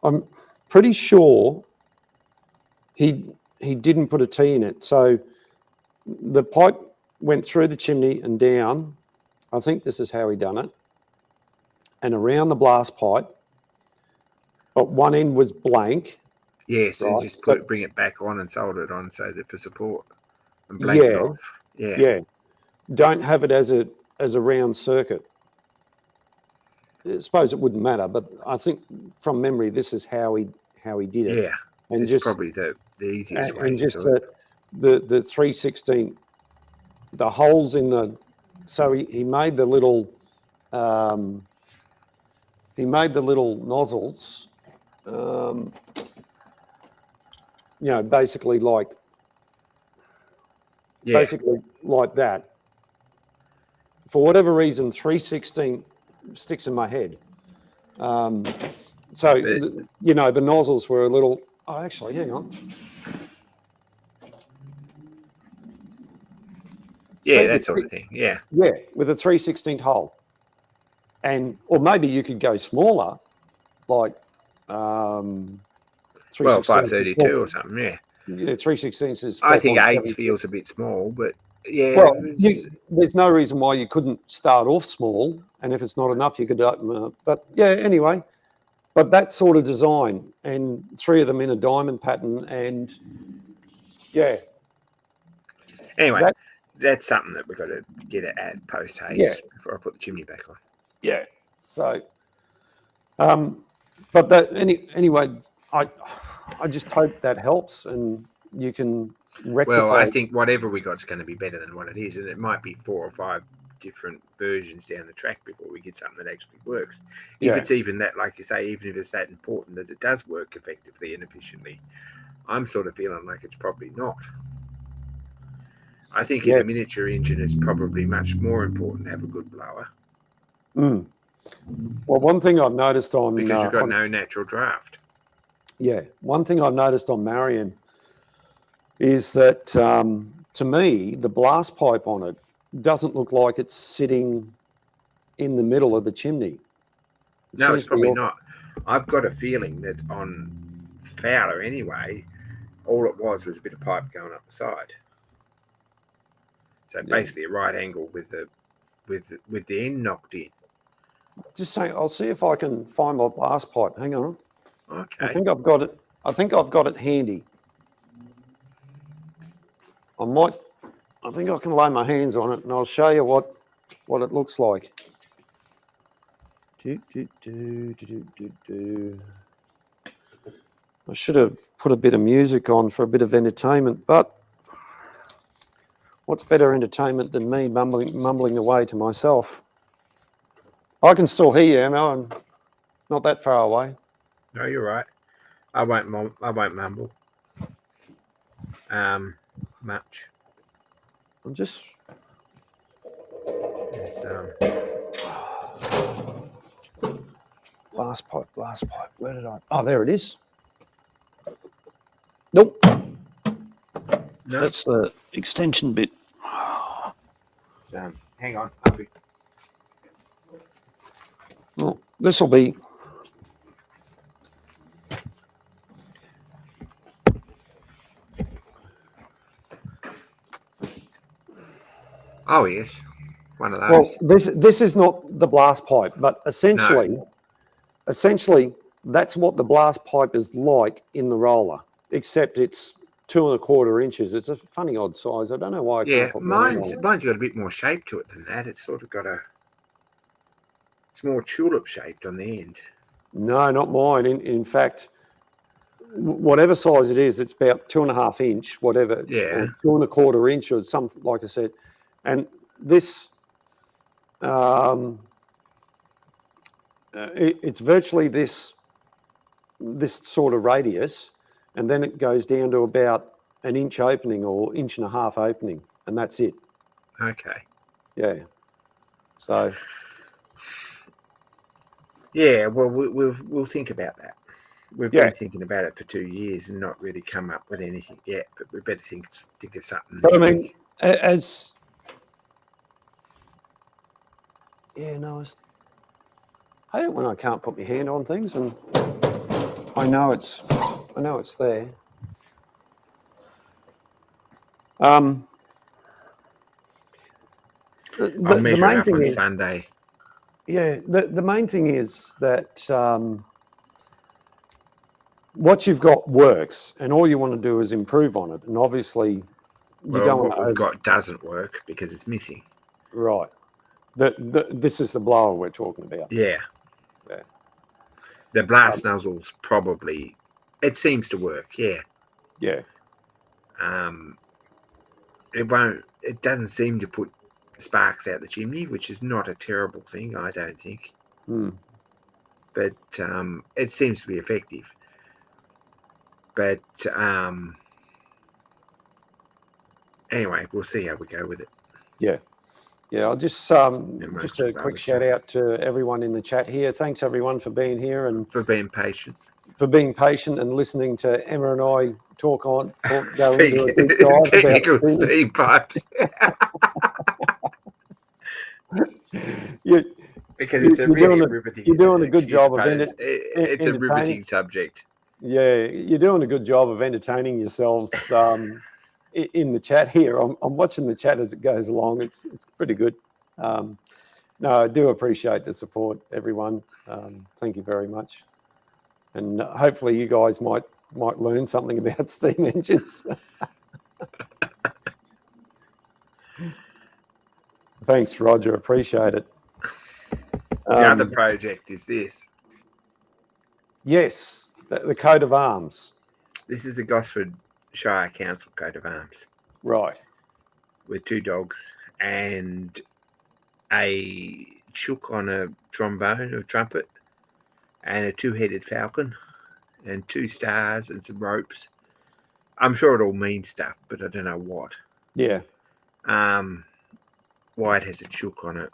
I'm pretty sure he didn't put a T in it, so the pipe went through the chimney and down. I think this is how he done it, and around the blast pipe. But one end was blank. Yes, right? And just bring it back on and solder it on so that for support and blank it off. Yeah, yeah. Don't have it as a round circuit. I suppose it wouldn't matter, but I think from memory this is how he did it. Yeah, and it's probably the easiest way. And just the 3/16, the holes in the. So he made the little. He made the little nozzles. Basically like that. For whatever reason, 3/16 sticks in my head. The nozzles were a little. Oh, actually, hang on. Yeah, that sort of thing. Yeah. Yeah, with a 3/16 hole, or maybe you could go smaller, like 532 or something. Yeah. Yeah, 3/16 is. I think 8 feels a bit small, but yeah. Well, there's no reason why you couldn't start off small, and if it's not enough, you could open up. But yeah, anyway, but that sort of design, and 3 of them in a diamond pattern, and yeah. Anyway, that's something that we've got to get at post haste before I put the chimney back on. Yeah. So, but that anyway, I just hope that helps, and you can rectify. Well, I think whatever we got is going to be better than what it is, and it might be 4 or 5 different versions down the track before we get something that actually works. Yeah. If it's even that, like you say, even if it's that important that it does work effectively and efficiently, I'm sort of feeling like it's probably not. I think in Yeah. a miniature engine, it's probably much more important to have a good blower Mm. Well, one thing I've noticed on because you've got no natural draft. one thing I've noticed on Marion is that to me the blast pipe on it doesn't look like it's sitting in the middle of the chimney. It No, seems it's to be probably all- not. I've got a feeling that on Fowler anyway, all it was a bit of pipe going up the side. So Yeah. basically a right angle with the end knocked in. Just saying, I'll see if I can find my blast pipe. Hang on. Okay. I think I've got it. I think I've got it handy. I think I can lay my hands on it and I'll show you what it looks like. I should have put a bit of music on for a bit of entertainment, but what's better entertainment than me mumbling away to myself? I can still hear you, Emma. I'm not that far away. No, you're right. I won't mumble. Much. I'm just. It's, Blast pipe. Where did I? Oh, there it is. Nope. no. That's the extension bit. Hang on. Well, this will be. Oh yes, one of Well, those. this is not the blast pipe, but essentially that's what the blast pipe is like in the roller, except it's 2¼ inches. It's a funny odd size. I don't know why I Yeah, can't put my hand mine's on it. got a bit more shape to it than that. It's sort of got it's more tulip shaped on the end. No, not mine. In fact, whatever size it is, it's about 2½ inch, whatever, Yeah. or 2¼ inch, or something like I said. And this, it's virtually this sort of radius, and then it goes down to about 1 inch opening or 1.5 inch opening, and that's it. Okay. Yeah. So. Yeah, well, we'll think about that. We've Yeah. been thinking about it for 2 years and not really come up with anything yet. But we better think of something. But I this mean, week. as yeah, no, I hate it when I can't put my hand on things, and I know it's there. I'll The measure it main up thing on is, Sunday. yeah, the main thing is that what you've got works, and all you want to do is improve on it. And obviously, you Well, don't what want we've to got doesn't work because it's missing. right. This is the blower we're talking about. Yeah. Yeah. The blast nozzle's probably. It seems to work. Yeah. Yeah. It won't. It doesn't seem to put sparks out the chimney, which is not a terrible thing, I don't think. But it seems to be effective. But anyway, we'll see how we go with it. Yeah. Yeah, I'll just a quick shout out to everyone in the chat here. Thanks everyone for being here and for being patient. For being patient and listening to Emma and I go into a deep dive technical about steam pipes. Because it's you're doing a good job of it's a riveting subject. Yeah, you're doing a good job of entertaining yourselves in the chat here. I'm watching the chat as it goes along. It's pretty good. No, I do appreciate the support, everyone. Thank you very much. And hopefully you guys might learn something about steam engines. Thanks, Roger. Appreciate it. The other project is this. Yes, the coat of arms. This is the Gosford Shire Council coat of arms. Right. With 2 dogs, and a chook on a trombone or trumpet, and a two-headed falcon, and 2 stars and some ropes. I'm sure it all means stuff, but I don't know what. Yeah. Why it has a chook on it,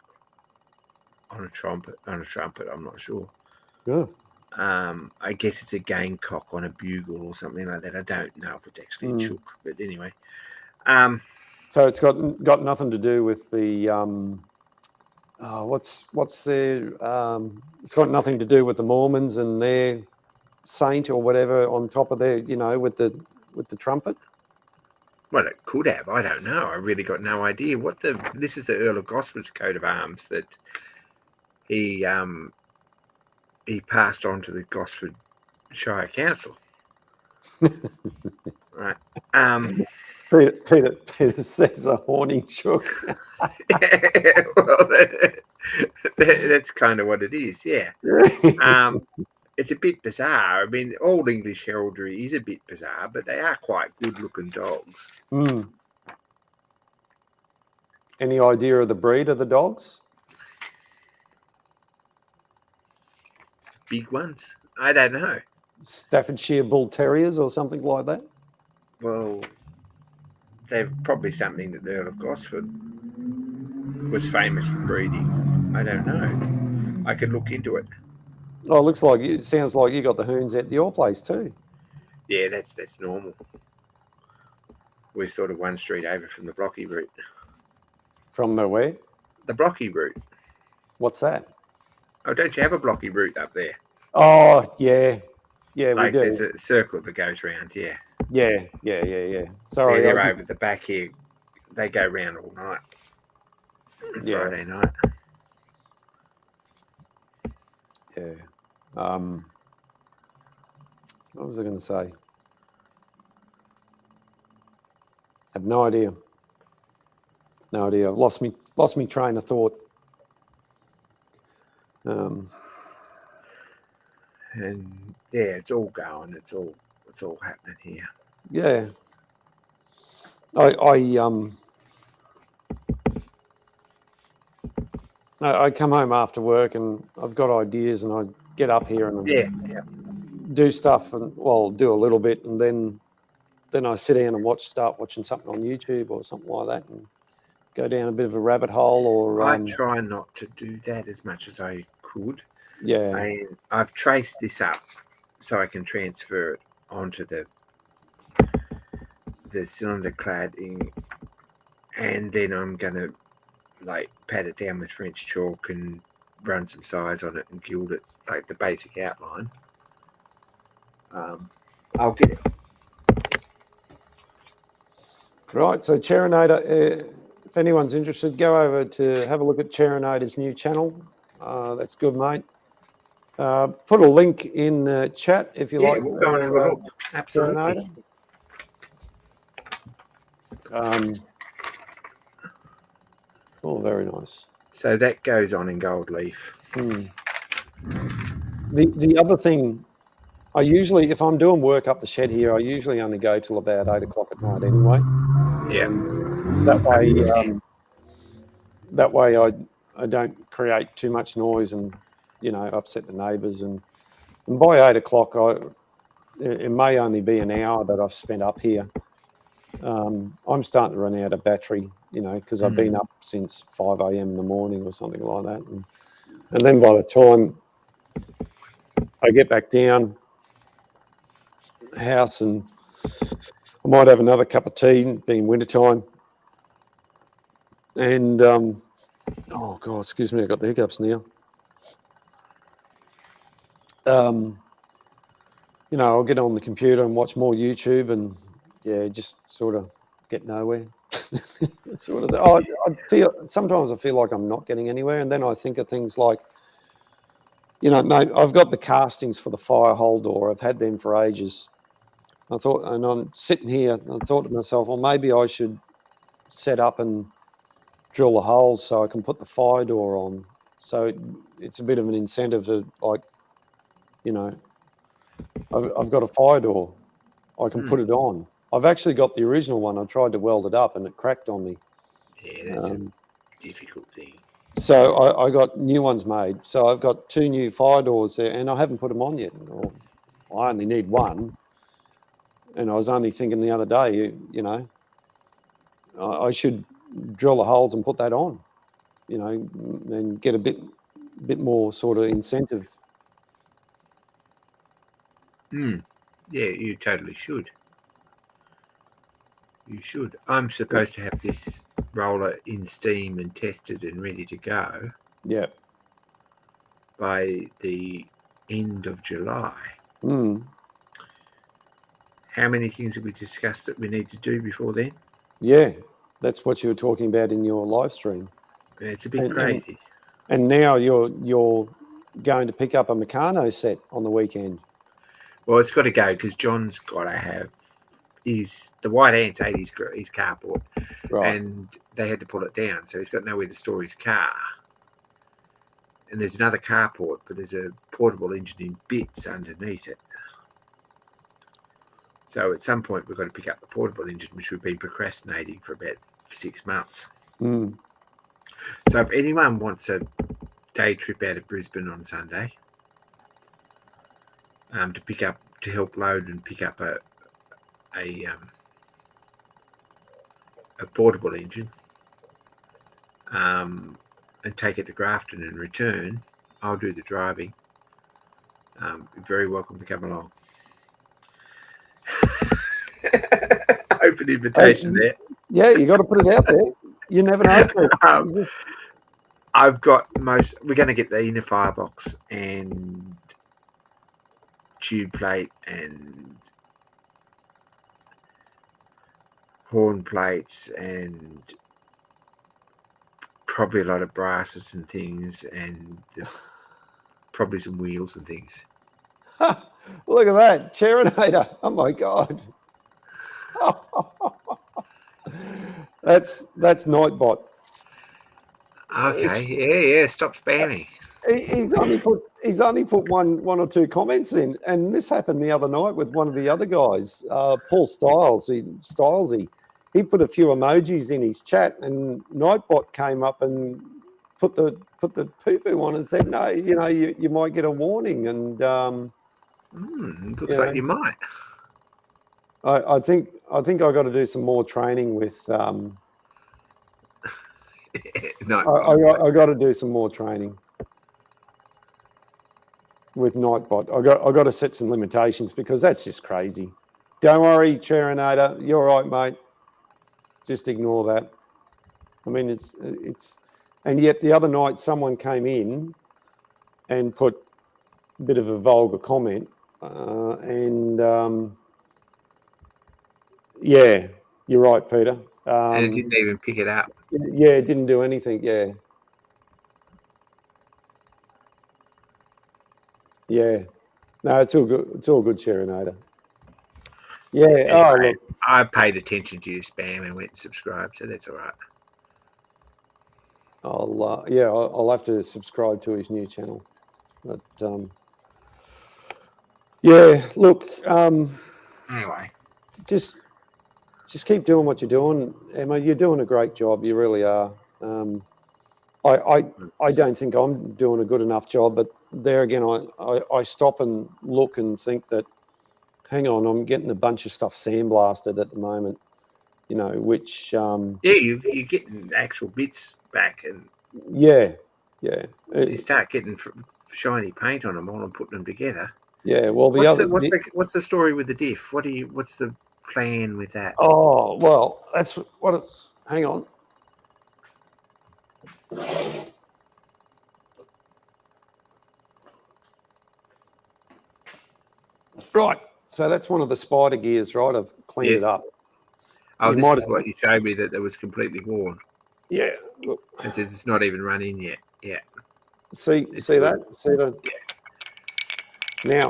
on a trumpet. I'm not sure. Yeah. I guess it's a gamecock on a bugle or something like that. I don't know if it's actually a chook, but anyway. So it's got nothing to do with the what's their it's got nothing to do with the Mormons and their saint or whatever on top of their, with the trumpet. Well, it could have. I don't know. I really got no idea. This is the Earl of Gosford's coat of arms that he passed on to the Gosford Shire Council. Right. Peter says a horning chook. Well, that's kind of what it is. Yeah. It's a bit bizarre. I mean, Old English heraldry is a bit bizarre, but they are quite good-looking dogs. Any idea of the breed of the dogs? Big ones? I don't know. Staffordshire Bull Terriers or something like that? Well, they're probably something that the Earl of Gosford was famous for breeding. I don't know. I could look into it. Oh, it sounds like you got the hoons at your place too. Yeah, that's normal. We're sort of one street over from the Blocky route. From the where? The Blocky route. What's that? Oh, don't you have a Blocky route up there? Oh, yeah. Yeah, like we do. There's a circle that goes round, yeah. Yeah. Sorry. They're over the back here. They go round all night. Friday night. Yeah. What was I going to say? I have no idea. No idea. I've lost me train of thought. And yeah, it's all going. It's all happening here. Yeah. I come home after work and I've got ideas and I get up here and do stuff and do a little bit and then I sit down and start watching something on YouTube or something like that and go down a bit of a rabbit hole. Or I try not to do that as much as I could. Yeah. And I've traced this up so I can transfer it onto the cylinder cladding, and then I'm gonna pat it down with French chalk and run some size on it and gild it, like the basic outline. I'll get it. Right, so Cherinator, if anyone's interested, go over to have a look at Cherinator's new channel. That's good, mate. Put a link in the chat if you like. We'll go and have a look. Absolutely. Very nice. So that goes on in gold leaf. The other thing, I usually, if I'm doing work up the shed here, I usually only go till about 8 o'clock at night anyway. Yeah. That way I don't create too much noise and, upset the neighbours. And by 8 o'clock, it may only be an hour that I've spent up here. I'm starting to run out of battery, because I've been up since 5 a.m. in the morning or something like that. And then by the time I get back down the house and I might have another cup of tea, being wintertime. And, oh, God, excuse me, I got the hiccups now. I'll get on the computer and watch more YouTube and, just sort of get nowhere. Sometimes I feel like I'm not getting anywhere. And then I think of things like, mate, I've got the castings for the fire hole door. I've had them for ages. And I'm sitting here and I thought to myself, well, maybe I should set up and drill a hole so I can put the fire door on. So it's a bit of an incentive to, I've got a fire door. I can put it on. I've actually got the original one. I tried to weld it up and it cracked on me. Yeah, that's a difficult thing. So I got new ones made. So I've got 2 new fire doors there, and I haven't put them on yet. Or I only need one. And I was only thinking the other day, you know, I should drill the holes and put that on, you know, and get a bit more sort of incentive. Yeah, you totally should. You should. I'm supposed to have this roller in steam and tested and ready to go Yeah. by the end of July. Mm. How many things have we discussed that we need to do before then? Yeah. That's what you were talking about in your live stream. It's a bit And crazy. and now you're going to pick up a Meccano set on the weekend. Well, it's got to go because John's got to have the White Ants ate his carport, Right. and they had to pull it down, so he's got nowhere to store his car. And there's another carport, but there's a portable engine in bits underneath it. So at some point we've got to pick up the portable engine, which we've been procrastinating for about 6 months. Mm. So if anyone wants a day trip out of Brisbane on Sunday, to help load and pick up a portable engine, and take it to Grafton and return, I'll do the driving. You're very welcome to come along. Open invitation there. Yeah, you got to put it out there. You never know. I've got we're going to get the inner firebox and tube plate and horn plates and probably a lot of brasses and things, and probably some wheels and things. Look at that, Cherinator. Oh my God. That's Nightbot. Okay, yeah. Stop spamming. He's only put one or two comments in, and this happened the other night with one of the other guys, Paul Stylesy. He put a few emojis in his chat, and Nightbot came up and put the poo-poo on and said, no, you know, you might get a warning, and looks like you might. I think I got to do some more training with. No, I got to do some more training with Nightbot. I got to set some limitations because that's just crazy. Don't worry, Cherinator, you're right, mate. Just ignore that. I mean, it's, and yet the other night someone came in and put a bit of a vulgar comment, yeah, you're right, Peter. And it didn't even pick it up. Yeah, it didn't do anything. Yeah. Yeah. No, it's all good. It's all good, Cherinator. Yeah. Anyway, I paid attention to your spam and went and subscribed, so that's all right. I'll have to subscribe to his new channel. But yeah, look. Anyway, just keep doing what you're doing, Emma. You're doing a great job. You really are. I don't think I'm doing a good enough job, but there again, I stop and look and think that, hang on, I'm getting a bunch of stuff sandblasted at the moment, you know, which... you're getting actual bits back, and yeah. you start getting shiny paint on them all and putting them together. Yeah, well, what's the story with the diff? What's the plan with that? Oh, well, that's what it's... Hang on. Right, so that's one of the spider gears, right? I've cleaned it up. Oh, this is what you showed me, that was completely worn. Yeah, look. It says it's not even run in yet. Yeah. See that? See the... Now...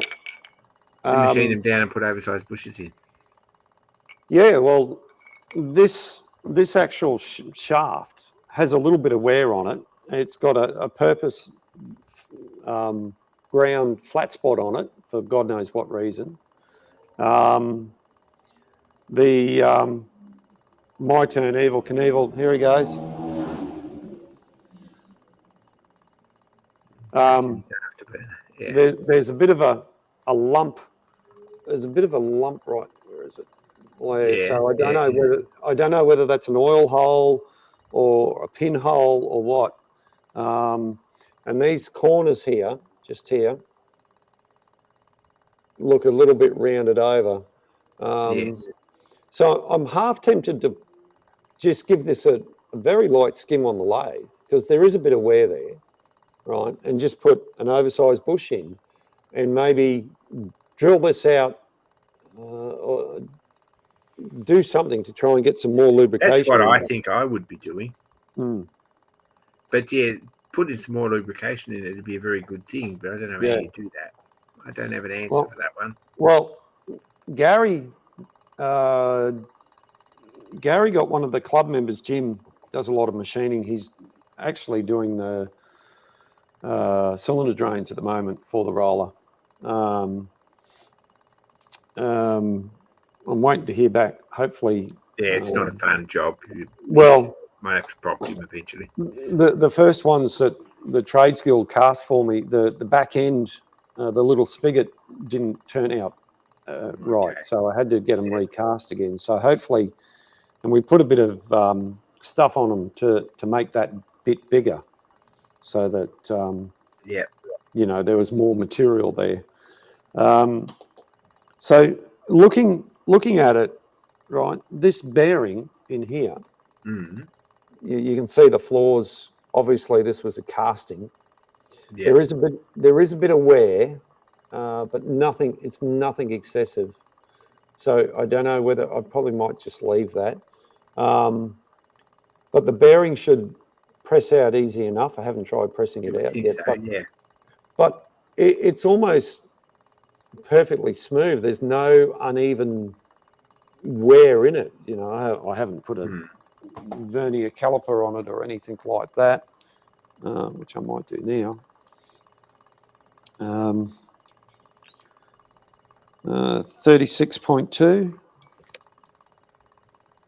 machine them down and put oversized bushes in. Yeah, well, this actual shaft has a little bit of wear on it. It's got a purpose ground flat spot on it for God knows what reason. My turn, Evel Knievel. Here he goes. That's in his afterburner. Yeah. There's a bit of a lump. There's a bit of a lump right. Where is it? There. Yeah, So yeah. I don't know whether that's an oil hole or a pinhole or what. And these corners here, just here, look a little bit rounded over. Yes. So I'm half tempted to just give this a very light skim on the lathe because there is a bit of wear there, right? And just put an oversized bush in and maybe drill this out or do something to try and get some more lubrication. That's what in I there. think I would be doing. Mm. But yeah, putting some more lubrication in it would be a very good thing. But I don't know how you do that. I don't have an answer for that one. Well, Gary got one of the club members, Jim, does a lot of machining. He's actually doing the cylinder drains at the moment for the roller. I'm waiting to hear back. Hopefully, Yeah, it's not a fun job. You might have to prop him eventually. The first ones that the Trades Guild cast for me, the back end, the little spigot didn't turn out right, so I had to get them recast again. So hopefully, and we put a bit of stuff on them to make that bit bigger, so that you know, there was more material there. So looking at it, right, this bearing in here, you can see the flaws. Obviously, this was a casting. Yeah. There is a bit of wear, but nothing. It's nothing excessive. So I don't know whether I probably might just leave that. But the bearing should press out easy enough. I haven't tried pressing it out yet. So, but it's almost perfectly smooth. There's no uneven wear in it. You know, I haven't put a vernier caliper on it or anything like that, which I might do now. 36.2.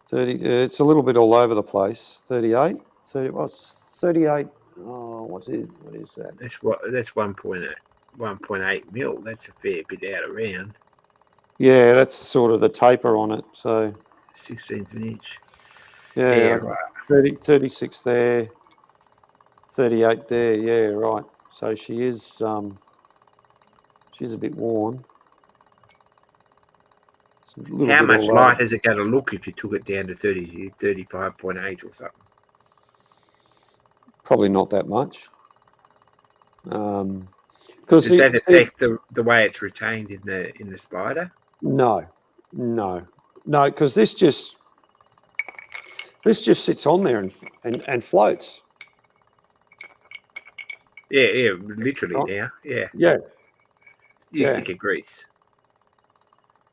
30. It's a little bit all over the place. 38. 30. What's 38? Oh, what's it? What is that? That's 1.8 mil. That's a fair bit out around. Yeah, that's sort of the taper on it. So 16th of an inch. Yeah, right. 36 there, 38 there. Yeah, right. So she's a bit worn. How much light is it going to look if you took it down to 35.8 or something? Probably not that much. Does that affect the way it's retained in the Spider? No, because this just sits on there and floats. Yeah, literally now. Yeah. You stick of grease.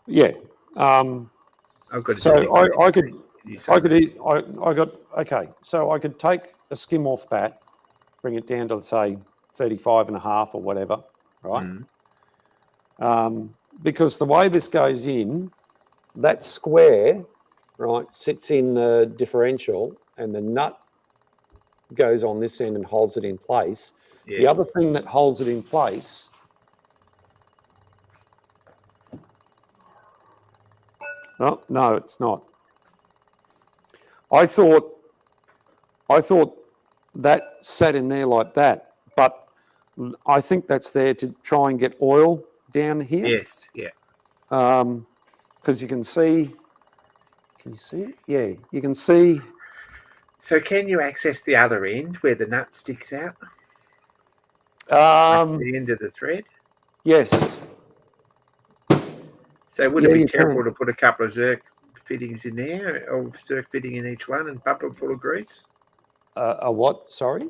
Yeah. I've got. So I could take a skim off that, bring it down to say 35.5 or whatever, right? Because the way this goes in, that square, right, sits in the differential, and the nut goes on this end and holds it in place. Yeah. The other thing that holds it in place. Oh, no, it's not. I thought that sat in there like that, but I think that's there to try and get oil down here. Yes, yeah. Because you can see. Can you see it? Yeah, you can see. So can you access the other end where the nut sticks out? At the end of the thread? Yes. So would it be terrible to put a couple of Zerk fittings in there, or Zerk fitting in each one, and pump them full of grease? A what? Sorry?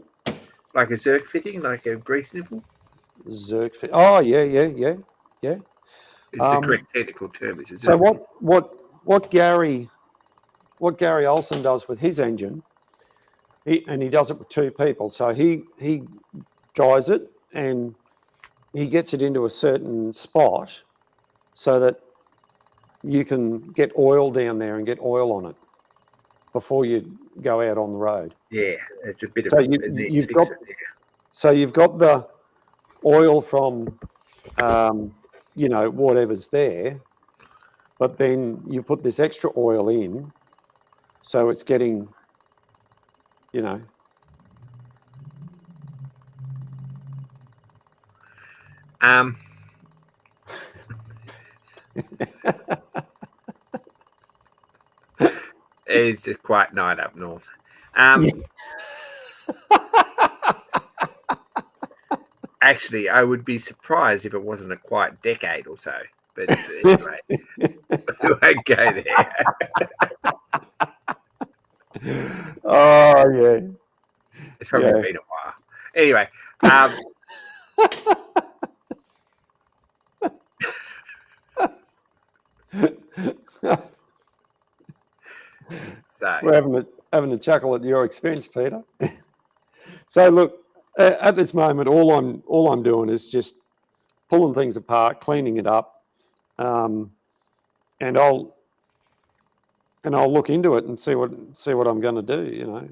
Like a Zerk fitting, like a grease nipple? Zerk fit. Oh, yeah. It's the correct technical term. It's a Zerk. So what Gary Olsen does with his engine, he does it with two people. So he dries it and he gets it into a certain spot so that you can get oil down there and get oil on it before you go out on the road. Yeah, it's a bit so of you've got the oil from, whatever's there, but then you put this extra oil in, so it's getting, It's a quiet night up north. Actually, I would be surprised if it wasn't a quiet decade or so. But anyway, we won't go there. Oh, yeah. It's probably Yeah. been a while. Anyway, so We're having a chuckle at your expense, Peter. So look, at this moment, all I'm doing is just pulling things apart, cleaning it up, and I'll look into it and see what I'm going to do.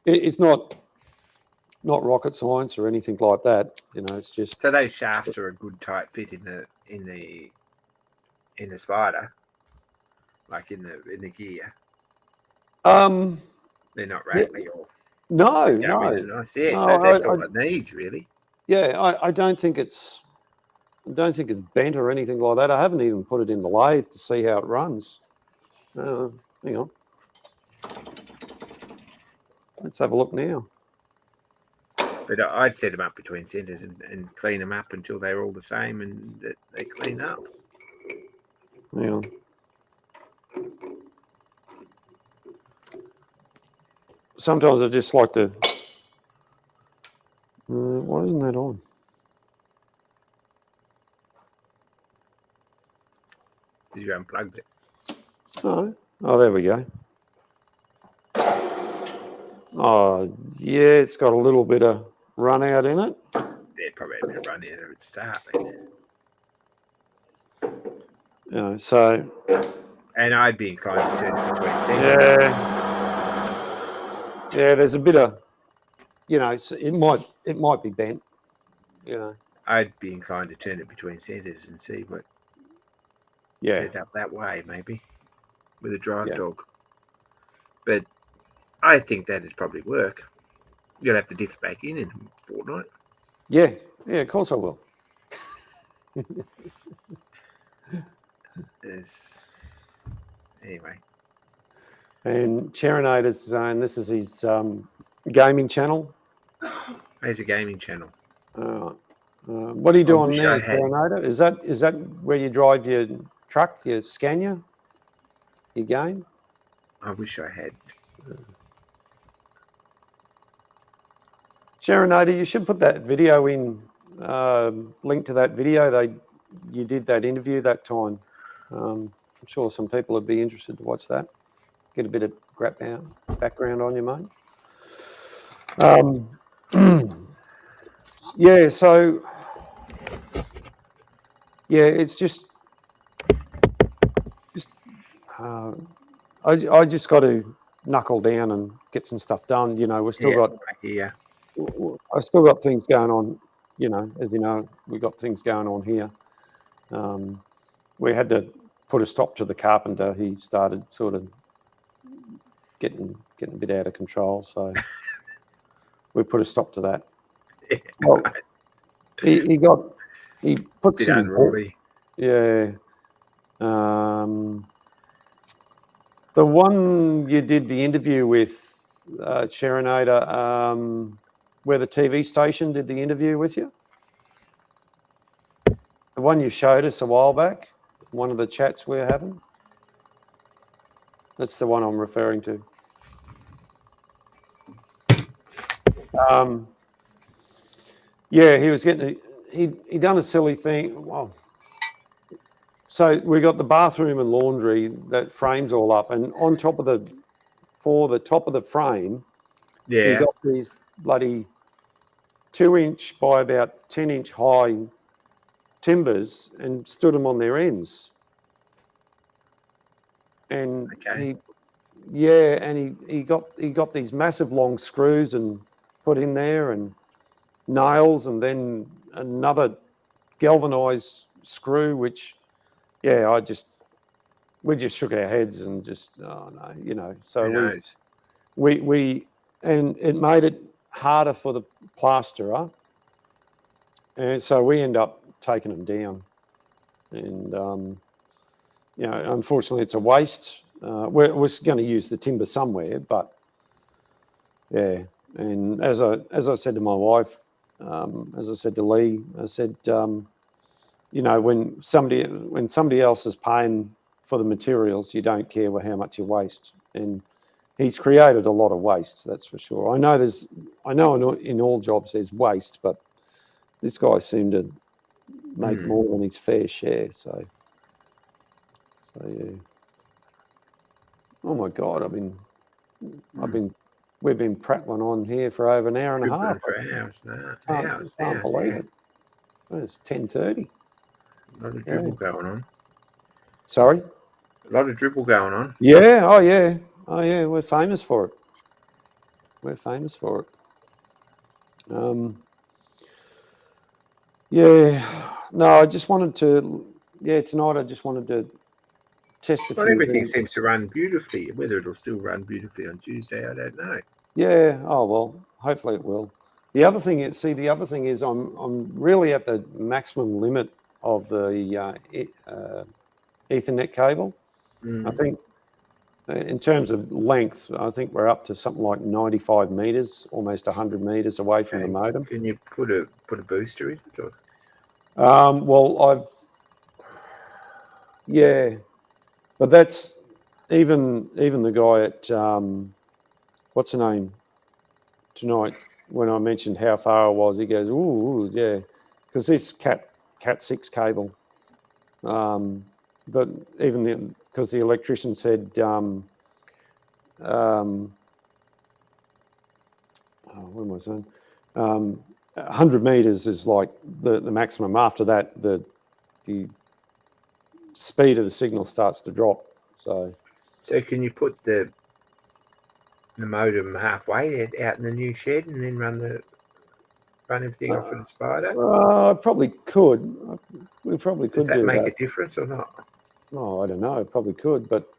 It's not rocket science or anything like that. It's just. so those shafts are a good tight fit in the Spider, like in the gear. They're not rattly or no. nice. Yeah, No, so that's all it needs, really. Yeah, I don't think it's bent or anything like that. I haven't even put it in the lathe to see how it runs. Hang on. Let's have a look now. But I'd set them up between centres and clean them up until they're all the same and that they clean up. Hang on. Sometimes I just like to. Why isn't that on? You unplugged it. Oh, there we go. Oh, yeah, it's got a little bit of run out in it. Yeah, probably a bit of run out of its start. So. And I'd be inclined to turn it between centres. Yeah, there's a bit of, it might be bent. I'd be inclined to turn it between centres and see what. Yeah. Set up that way, maybe, with a drive dog. But I think that'd probably work. You'll have to dip it back in a fortnight. Yeah, of course I will. Anyway. And Cherinator's zone, this is his gaming channel. There's a gaming channel. What are you doing now, Cherinator? Is that where you drive your truck, your Scania, your game? I wish I had. Cherinator, you should put that video in, link to that video. You did that interview that time. I'm sure some people would be interested to watch that. Get a bit of background on you, mate. Yeah, so it's just I just got to knuckle down and get some stuff done. We've still got. Yeah. I still got things going on. As you know, we got things going on here. We had to put a stop to the carpenter. He started sort of getting a bit out of control, so we put a stop to that. Yeah, well, he put bit some unruly. Yeah. The one you did the interview with, Cherinator, where the TV station did the interview with you? The one you showed us a while back, one of the chats we're having? That's the one I'm referring to. Yeah, he was getting, he done a silly thing. Well, so we got the bathroom and laundry that frames all up, and on top of for the top of the frame, he got these bloody 2-inch by about 10-inch high timbers and stood them on their ends. And he got these massive long screws and put in there, and nails and then another galvanized screw, which, yeah, we just shook our heads and just, oh no, you know, so Who knows? and it made it harder for the plasterer. And so we end up taking them down. And, you know, unfortunately it's a waste. We're going to use the timber somewhere, but yeah. And as I said to my wife, as I said to Lee, I said, you know, when somebody else is paying for the materials, you don't care how much you waste. And he's created a lot of waste, that's for sure. I know in all jobs there's waste, but this guy seemed to make more than his fair share. So yeah. Oh my God, we've been prattling on here for over an hour and a half. For hours, no, Can't believe it. It's 10:30. A lot of dribble going on. Sorry? A lot of dribble going on. Yeah. Oh yeah. We're famous for it. Yeah. No, I just wanted to. Yeah, tonight I just wanted to test a few. Well, everything seems to run beautifully. Whether it'll still run beautifully on Tuesday, I don't know. Yeah. Oh well. Hopefully it will. The other thing is, I'm really at the maximum limit of the Ethernet cable. I think in terms of length, I think we're up to something like 95 meters, almost 100 meters away from the modem. Can you put a booster in it? Or? Well, but that's even the guy at what's the name tonight, when I mentioned how far I was, he goes, ooh, yeah, because this Cat 6 cable, because the electrician said, what am I saying? 100 meters is like the maximum. After that, the speed of the signal starts to drop. So can you put the modem halfway out in the new shed and then run everything off of the Spider? I probably could. We probably could. Does that make a difference or not? Oh, I don't know. It probably could, but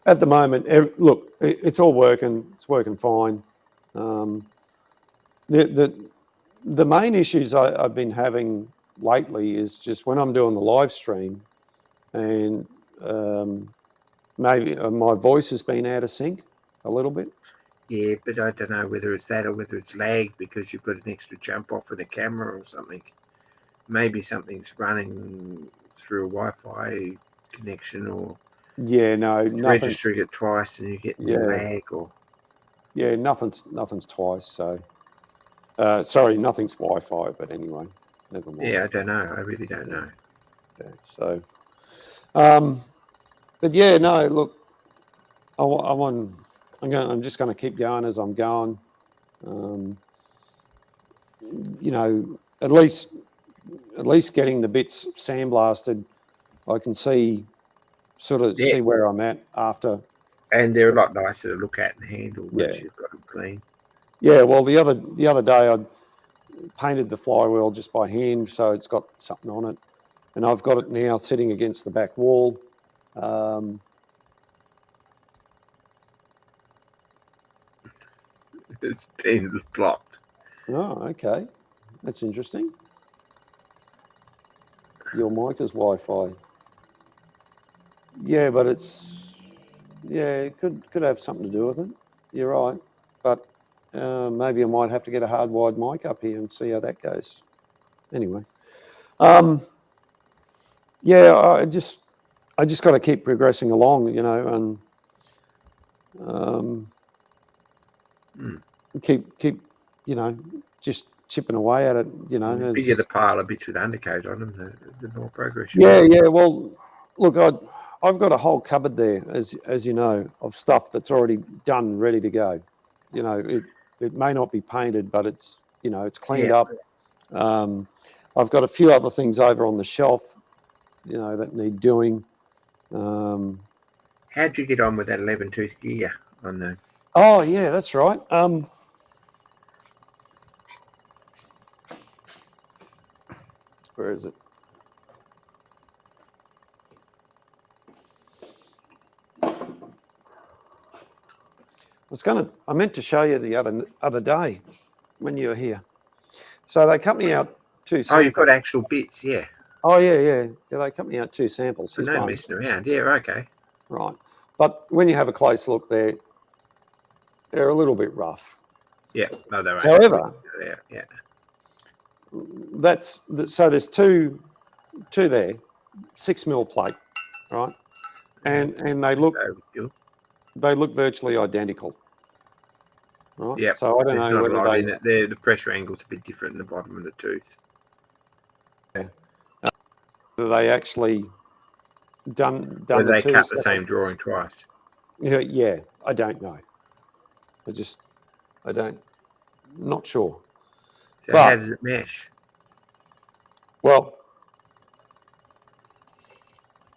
at the moment, look, it's all working. It's working fine. The main issues I've been having lately is just when I'm doing the live stream, and maybe my voice has been out of sync a little bit. Yeah, but I don't know whether it's that or whether it's lag because you've got an extra jump off of the camera or something. Maybe something's running through a Wi-Fi connection, or registering it twice and you get lag, or nothing's twice. So sorry, nothing's Wi-Fi, but anyway, never mind. Yeah, I don't know. I really don't know. Okay, so, but yeah, no, look, I'm just going to keep going as I'm going. You know, at least getting the bits sandblasted, I can see where I'm at after. And they're a lot nicer to look at and handle once you've got them clean. Yeah, well, the other day I painted the flywheel just by hand, so it's got something on it, and I've got it now sitting against the back wall. It's been blocked. Oh, okay. That's interesting. Your mic is Wi-Fi. Yeah, but it could have something to do with it. You're right. But maybe I might have to get a hardwired mic up here and see how that goes. Anyway. Yeah, I just got to keep progressing along, you know, and keep, you know, just chipping away at it, you know. The bigger the pile of bits with undercoat on them, the more progress. Yeah. Well, look, I've got a whole cupboard there, as you know, of stuff that's already done, ready to go. You know, it may not be painted, but it's, you know, it's cleaned up. I've got a few other things over on the shelf, you know, that need doing. How'd you get on with that 11-tooth gear on the? Oh yeah, that's right. Where is it? I meant to show you the other day when you were here. So they cut me out 2 samples. Oh, you've got actual bits, yeah. Oh, yeah. They cut me out 2 samples. So Here's no one. messing around. Yeah, okay. Right. But when you have a close look, they're a little bit rough. Yeah. No, they won't. However, yeah. So there's two there, 6mm plate, right? And they look virtually identical. Right? Yeah. So I don't There's know not a whether lot in it. The pressure angle's a bit different in the bottom of the tooth. they actually done Whether the they two cut the separate- same drawing twice. Yeah, I don't know. Not sure. So But- how does it mesh? Well,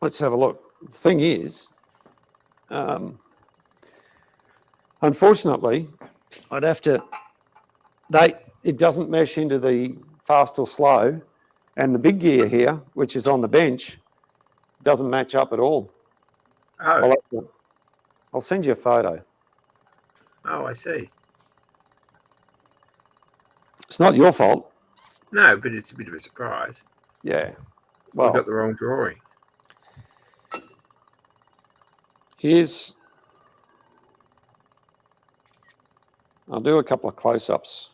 let's have a look. The thing is, unfortunately, I'd have to. It doesn't mesh into the fast or slow, and the big gear here, which is on the bench, doesn't match up at all. Oh, I'll send you a photo. I see. It's not your fault. No, but it's a bit of a surprise. Yeah. We Well, got the wrong drawing. I'll do a couple of close-ups.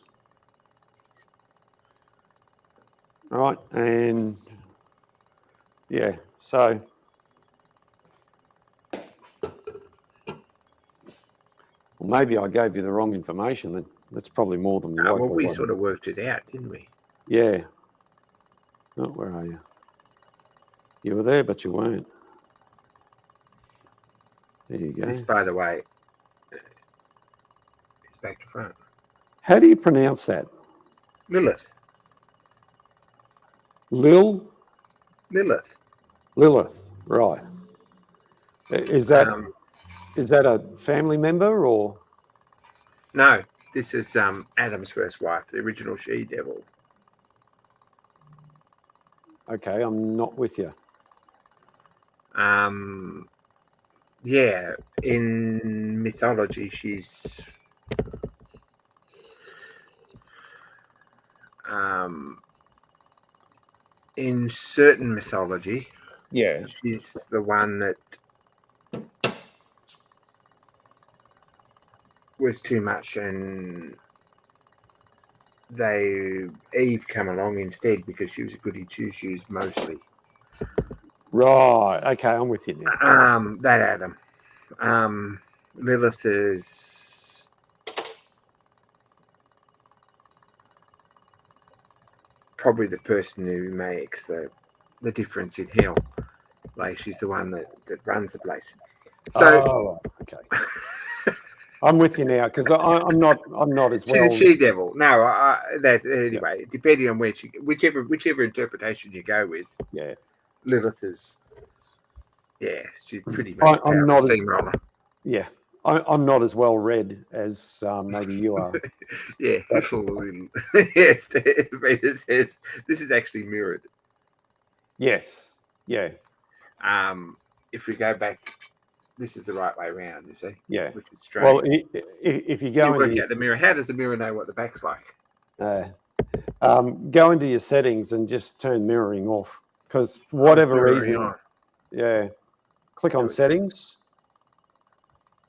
All right, and yeah, so maybe I gave you the wrong information. Then that's probably more than likely. Well, we sort of worked it out, didn't we? Yeah. Oh, where are you? You were there, but you weren't. There you go. This, by the way, is back to front. How do you pronounce that? Lilith. Lilith. Lilith. Right. Is that a family member or? No, this is Adam's first wife, the original she-devil. Okay, I'm not with you. Yeah, in mythology, she's in certain mythology, Yeah. she's the one that was too much, and Eve come along instead because she was a goody two shoes mostly. Right. Okay, I'm with you now. That Adam. Lilith is probably the person who makes the difference in hell. Like, she's the one that runs the place. So okay. I'm with you now because I'm not as well. she's a she-devil. No, that's anyway. Depending on whichever interpretation you go with. Yeah. Lilith is. Yeah, she's pretty much I'm not steamroller. Yeah, I'm not as well read as maybe you are. Yeah, yes. Peter says this is actually mirrored. Yes. Yeah. If we go back, this is the right way around. You see. Yeah. Which is strange. Well, if you go work into out the mirror, how does the mirror know what the back's like? go into your settings and just turn mirroring off because for whatever Mirroring reason, on. yeah. Click on settings.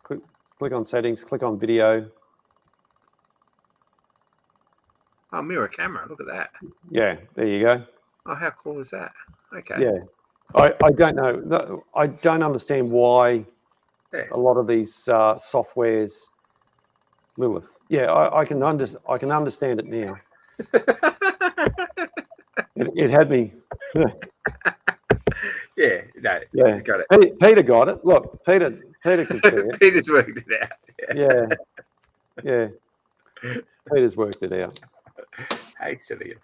Click on settings. Click on video. Oh, mirror camera. Look at that. Yeah, there you go. Oh, how cool is that? Okay. Yeah, I don't know. I don't understand why a lot of these softwares, Lilith. Yeah, I can understand it now. It had me. Yeah, no, Yeah, got it. Peter got it. Look, Peter could see it. Peter's worked it out. Yeah. Peter's worked it out. Hey, silly.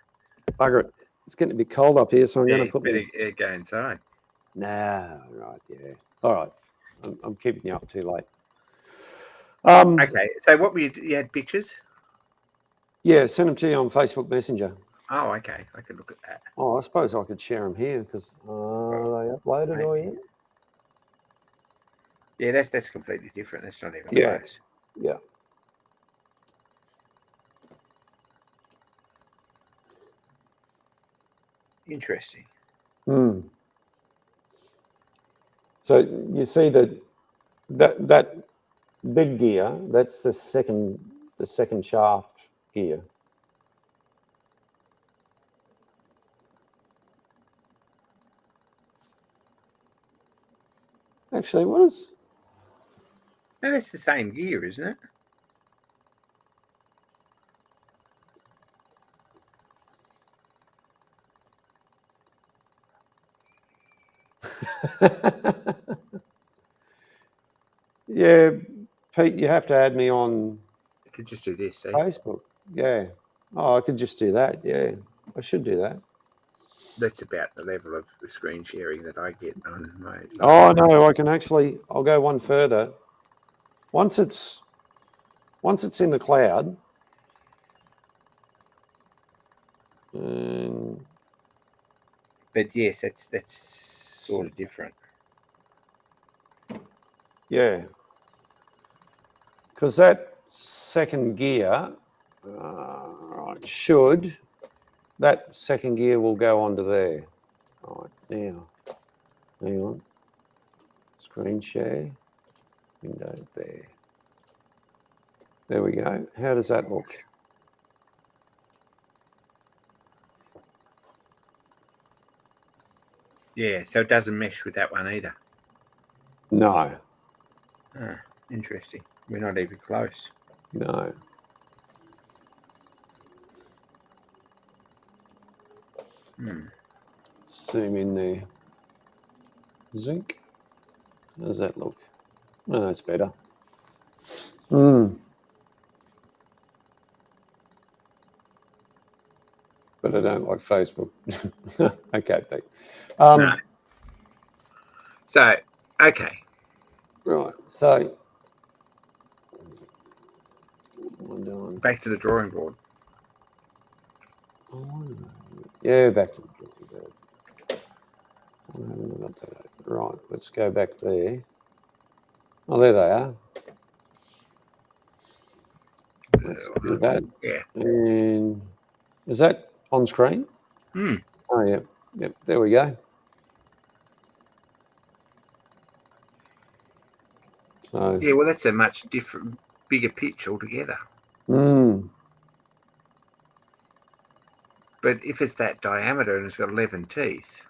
Bugger it. It's getting a bit cold up here, so I'm going to put me. Better go inside. Nah, right, yeah. All right. I'm keeping you up too late. Okay, so what were you had pictures? Yeah, send them to you on Facebook Messenger. Oh, okay. I could look at that. Oh, I suppose I could share them here because are they uploaded or Maybe. yet? Yeah, that's completely different. That's not even Yeah. close. Yeah. Interesting. Hmm. So you see that big gear, that's the second shaft gear. Actually, what is? No, that's the same gear, isn't it? Yeah, Pete, you have to add me on I could just do this. See? Facebook. Yeah. Oh, I could just do that. Yeah, I should do that. That's about the level of the screen sharing that I get on my. Oh no, I can actually. I'll go one further. Once it's in the cloud, and But yes, that's sort of different. yeah, because that second gear, right, should that second gear will go onto there. Right now, hang on. Screen share, window there. There we go. How does that look? Yeah, so it doesn't mesh with that one either. No, Ah, interesting. We're not even close. no. Hmm. Zoom in there. Zinc. How does that look? Oh, that's better. Mm. But I don't like Facebook. Okay, Pete. No. So, okay. Right. So, what am I doing? Back to the drawing board. Yeah, back to the drawing board. I haven't got that. Right. Let's go back there. Oh, there they are. Let's do that. Yeah. And is that on screen? Hmm. Oh, yeah. Yep. There we go. So, Yeah, well, that's a much different, bigger pitch altogether. mm, But if it's that diameter and it's got 11 teeth,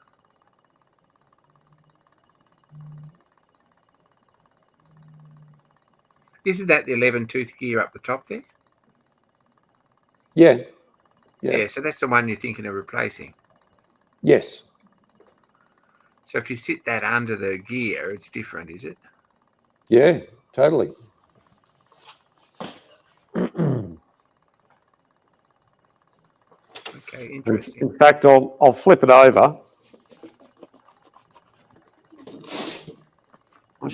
isn't that the 11 tooth gear up the top there? yeah. Yeah. Yeah, so that's the one you're thinking of replacing. Yes. So if you sit that under the gear, it's different, is it? Yeah, totally. Okay, interesting. In fact, I'll flip it over. I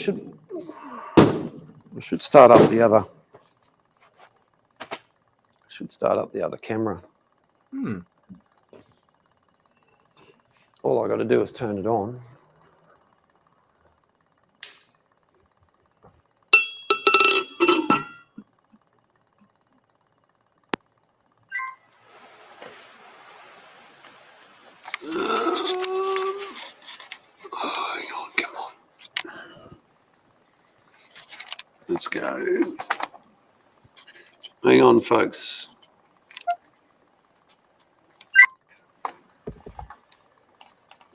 should start up the other. Should start up the other camera. Hmm. All I got to do is turn it on. Hang on, come on. Let's go. Hang on, folks.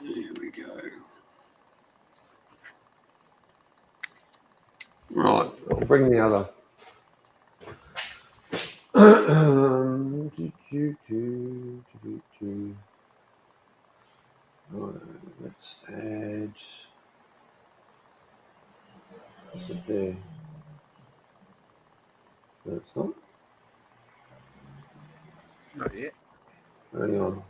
Here we go. Right, I'll bring the other. Right, let's add. Is it there? No, it's not. Not yet. Hang on.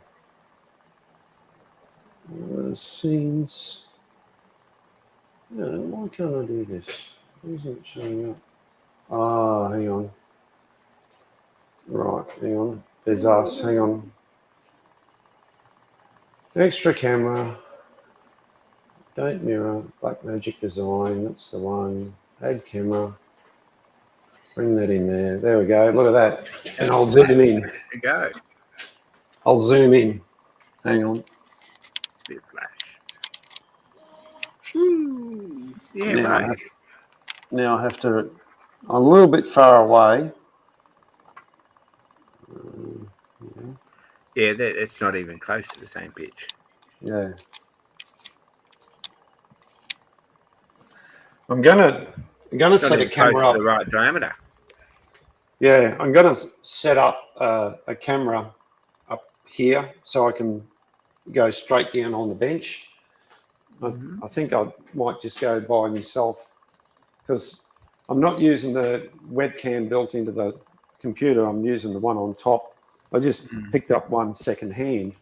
Scenes. No, why can't I do this? It isn't showing up. Ah, hang on. Right, hang on. There's us. Hang on. Extra camera. Don't mirror. Blackmagic design. That's the one. Add camera. Bring that in there. There we go. Look at that. And I'll zoom in. There you go. I'll zoom in. Hang on. Bit of flash. Whew. Yeah, Now, right. I have to. I'm a little bit far away. Yeah, it's not even close to the same pitch. Yeah. I'm gonna It's not set a even close camera to the up. right diameter. Yeah, I'm gonna set up a camera up here so I can go straight down on the bench. I think I might just go by myself because I'm not using the webcam built into the computer. I'm using the one on top. I just picked up one second hand,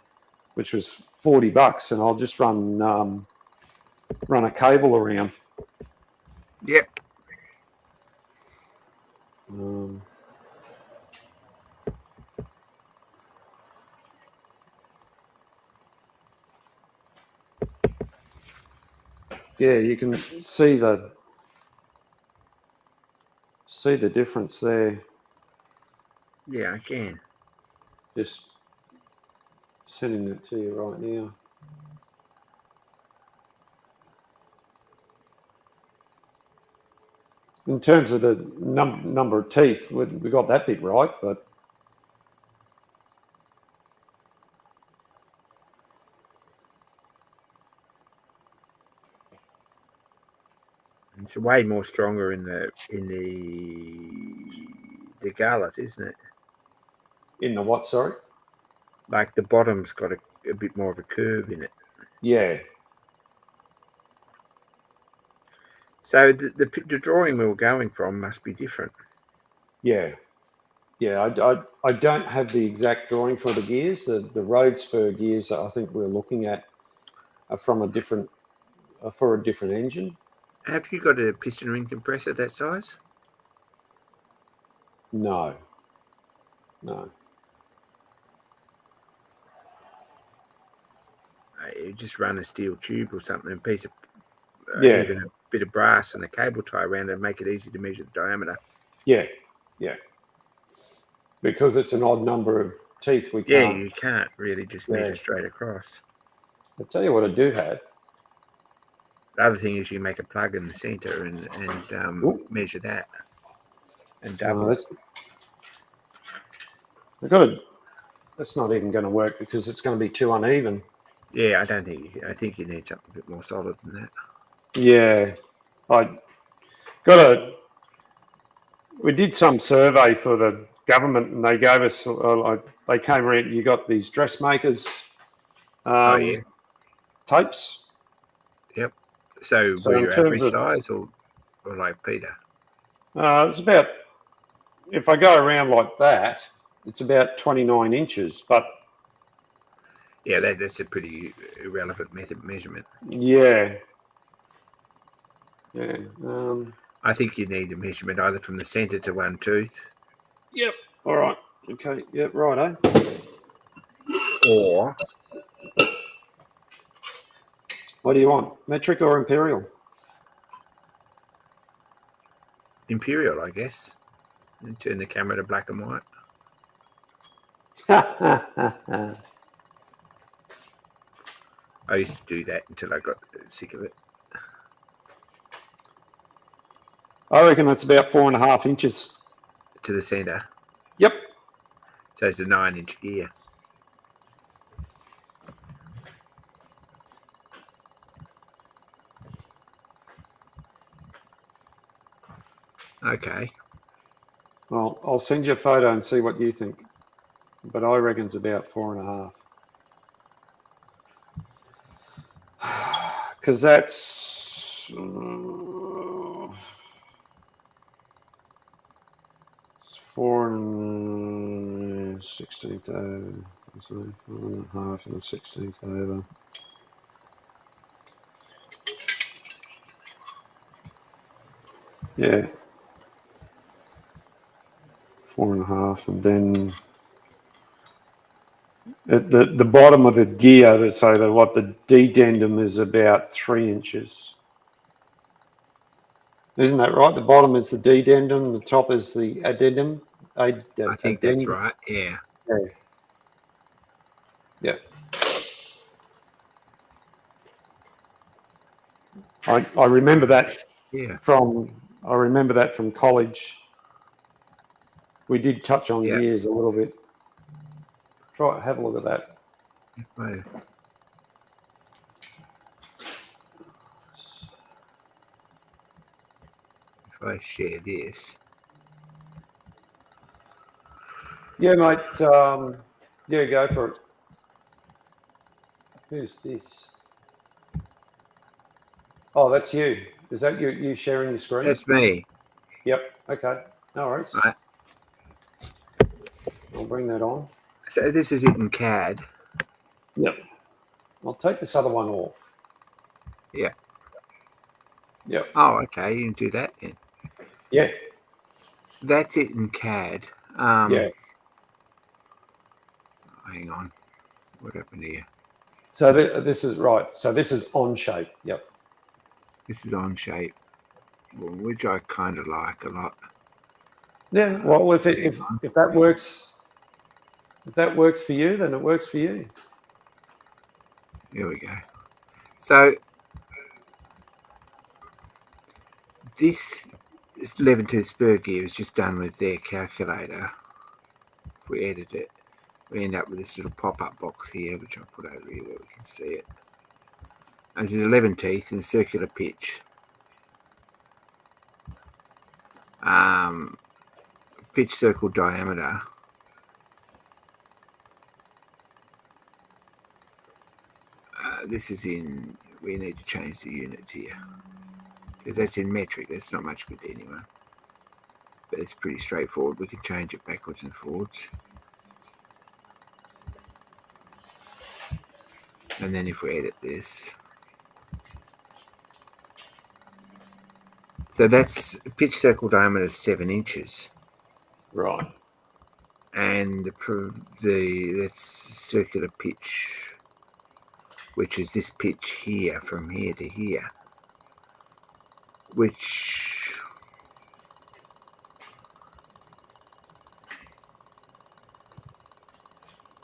which was $40, and I'll just run a cable around. Yep. Yeah, you can see the difference there. Yeah, I can. Just sending it to you right now. In terms of the number of teeth, we got that bit right, but It's way more stronger in the gullet, isn't it? in the what? Sorry. Like the bottom's got a bit more of a curve in it. Yeah. So the drawing we were going from must be different. Yeah. Yeah, I don't have the exact drawing for the gears. The road spur gears I think we're looking at are from a different for a different engine. Have you got a piston ring compressor that size? No. You just run a steel tube or something, a piece of Yeah. even a bit of brass and a cable tie around it and make it easy to measure the diameter. Yeah. Because it's an odd number of teeth, we Yeah, can't. you can't really just measure straight across. I'll tell you what I do have. The other thing is you make a plug in the center and measure that and double. That's not even going to work because it's going to be too uneven. Yeah, I think you need something a bit more solid than that. Yeah, we did some survey for the government, and they gave us they came around. You got these dressmakers tapes. Yep. So were you average size or like Peter? It's about, if I go around like that, it's about 29 inches. But yeah, that's a pretty irrelevant measurement. Yeah. I think you need a measurement either from the center to one tooth. Yep. All right. Okay. Yep. Right. Or What do you want? Metric or imperial? imperial, I guess. And turn the camera to black and white. I used to do that until I got sick of it. I reckon that's about 4.5 inches. To the center. Yep. So it's a 9-inch gear. Okay. Well, I'll send you a photo and see what you think. But I reckon it's about 4.5. Because that's 4/16th over. 4.5 and a 16th over. Yeah. 4.5, and then At the bottom of the gear, so the dedendum is about 3 inches. Isn't that right? The bottom is the dedendum, the top is the addendum. I think that's right. Yeah. Yeah. I remember that Yeah. from college. We did touch on Yeah. gears a little bit. Have a look at that. Right. If I share this. Yeah, mate. Yeah, go for it. Who's this? Oh, that's you. Is that you sharing your screen? That's me. Yep. Okay. No worries. Right. I'll bring that on. So this is it in CAD. Yep. I'll take this other one off. Yeah. Yep. Oh, okay. You can do that then. Yeah. That's it in CAD. Yeah. Hang on. What happened here? So this is right. So this is Onshape. Yep. This is Onshape, which I kind of like a lot. Yeah. Well, if that works, for you, then it works for you. Here we go. So this Leventhooth spur gear is just done with their calculator. If we edit it, we end up with this little pop-up box here, which I'll put over here where we can see it. And this is 11 teeth in a circular pitch. Pitch circle diameter. This is in, we need to change the units here. Because that's in metric, that's not much good anyway. But it's pretty straightforward. We can change it backwards and forwards. And then if we edit this. So that's pitch circle diameter 7 inches. Right. And that's circular pitch, which is this pitch here from here to here. Which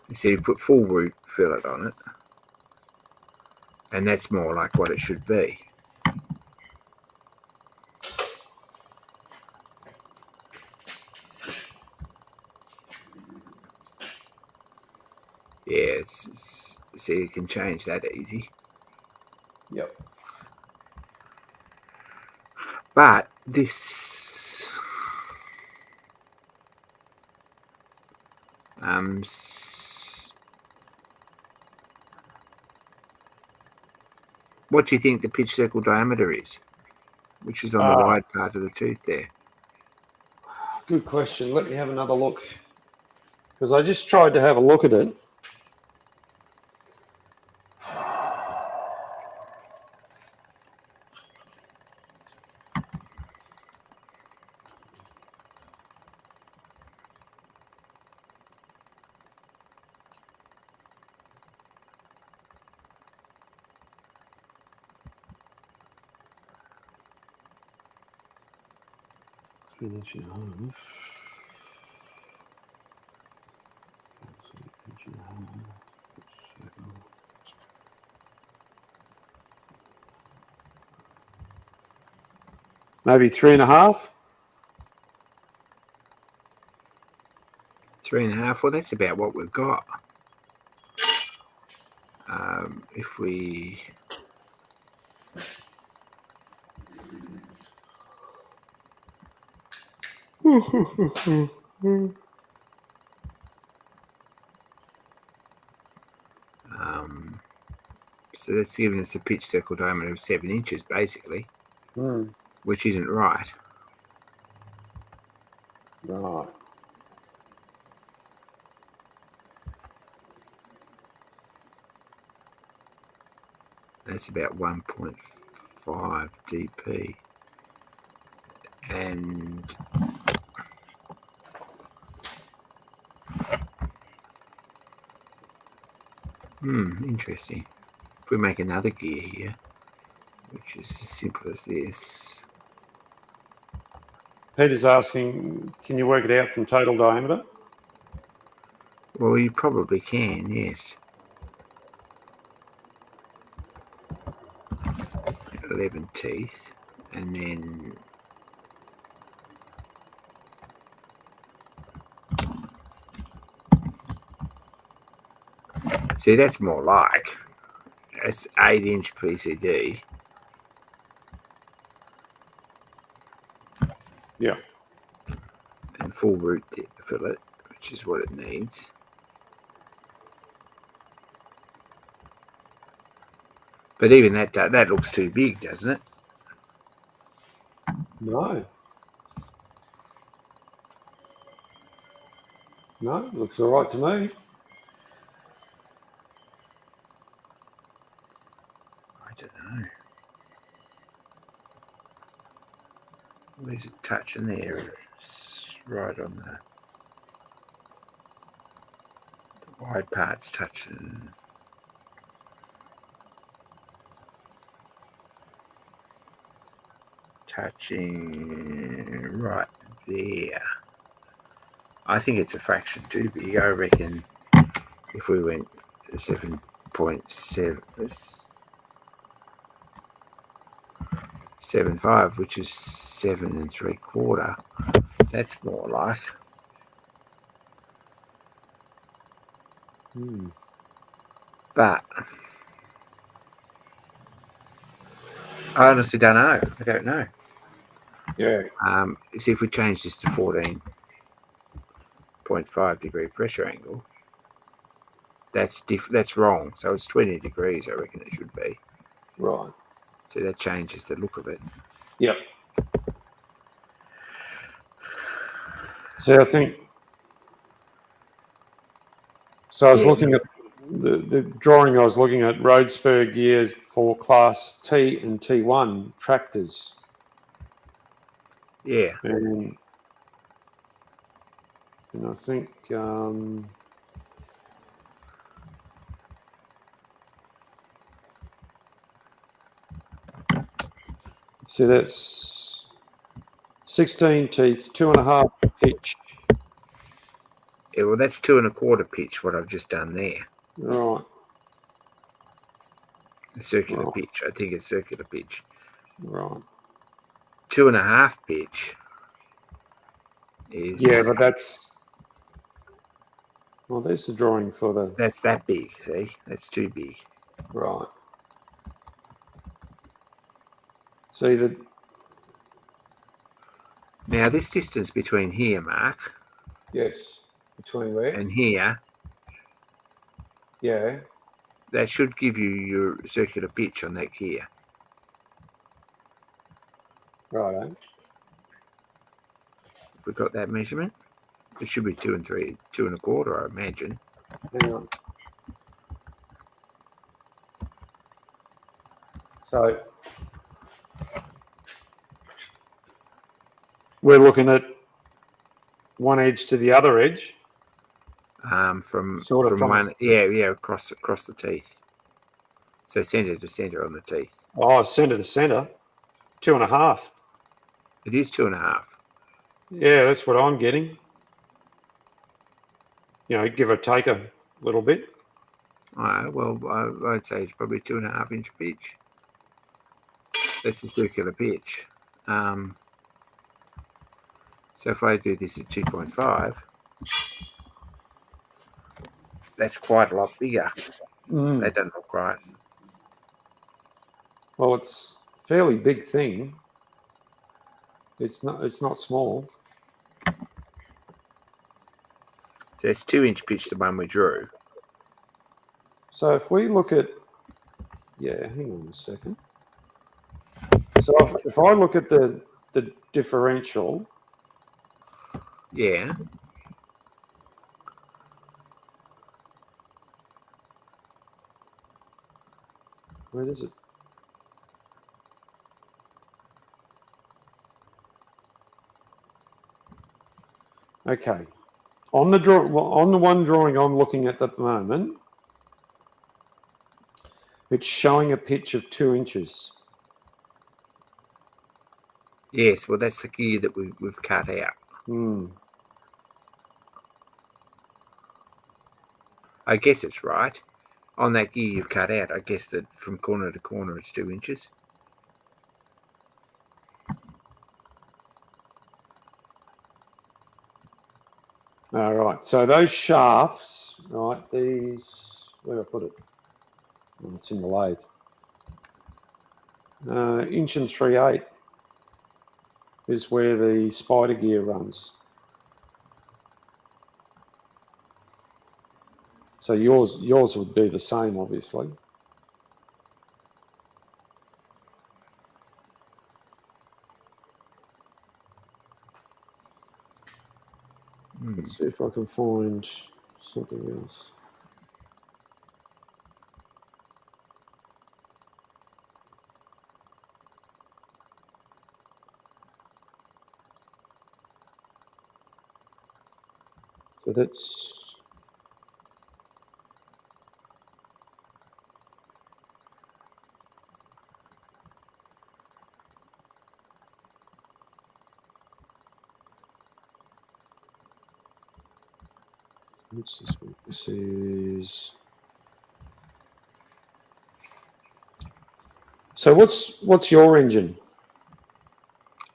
you see, you put full root fillet on it, and that's more like what it should be. Yeah, see, you can change that easy. Yep. But this what do you think the pitch circle diameter is? Which is on the wide part of the tooth there. Good question. Let me have another look. Because I just tried to have a look at it. Maybe 3.5. 3.5. Well, that's about what we've got. If we so that's giving us a pitch circle diameter of 7 inches, basically, which isn't right. Right. That's about 1.5 dp, and Interesting. If we make another gear here, which is as simple as this. Peter's asking, can you work it out from total diameter? Well, you probably can, yes. 11 teeth, and then see, that's more like it's 8-inch PCD. Yeah. And full root fillet, which is what it needs. But even that looks too big, doesn't it? No. No, looks all right to me. I don't know. Where's it touching there? It's right on the wide part's touching. Touching right there. I think it's a fraction too big. I reckon if we went 7.75, which is 7 3/4, that's more like. But I honestly don't know. I don't know. Yeah. See, if we change this to 14.5 degree pressure angle, that's wrong. So it's 20 degrees, I reckon it should be. Right. So that changes the look of it. Yep. So I think. So I was looking at the drawing. I was looking at road spur gears for Class T and T1 tractors. Yeah. And I think so that's 16 teeth, 2.5 pitch. Yeah, well, that's 2 1/4 pitch, what I've just done there. Right. Circular Right. pitch. I think it's circular pitch. Right. 2 1/2 pitch is. Yeah, but that's. Well, there's the drawing for the. That's that big, see? That's too big. Right. See the. Now, this distance between here, Mark, Yes. Between where? and here, Yeah. that should give you your circular pitch on that gear. Right. If we got that measurement, it should be 2 1/4, I imagine. Hang on. So we're looking at one edge to the other edge. From From one, across the teeth. So center to center on the teeth. Oh, center to center, 2.5. It is 2 1/2. Yeah, that's what I'm getting. Give or take a little bit. Well, I'd say it's probably 2 1/2 inch pitch. That's the circular pitch. So if I do this at 2.5, that's quite a lot bigger. That doesn't look right. Well, it's a fairly big thing. It's not small. So it's 2-inch pitch, the one we drew. So if we look at, hang on a second. So if I look at the differential, yeah, where is it? Okay, on the one drawing I'm looking at the moment, It's showing a pitch of 2 inches. Yes, well, that's the gear that we've cut out. I guess it's right. On that gear you've cut out, I guess that from corner to corner it's 2 inches. All right. So those shafts, right? These, where did I put it? Oh, it's in the lathe. 1 3/8 is where the spider gear runs. So yours would be the same, obviously. Let's see if I can find something else. So that's what's this one? This is so what's your engine?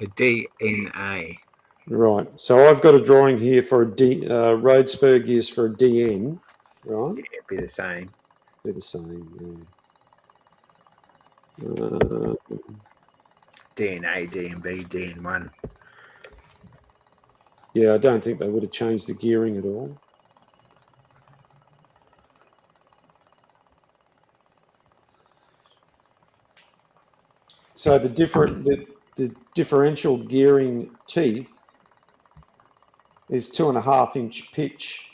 A DNA. Right. So I've got a drawing here for a road spur gears for a DN. Right. Yeah, it'd be the same. They're the same. Yeah. DNA, DNB, DN1. Yeah, I don't think they would have changed the gearing at all. So the differential gearing teeth is 2.5 inch pitch.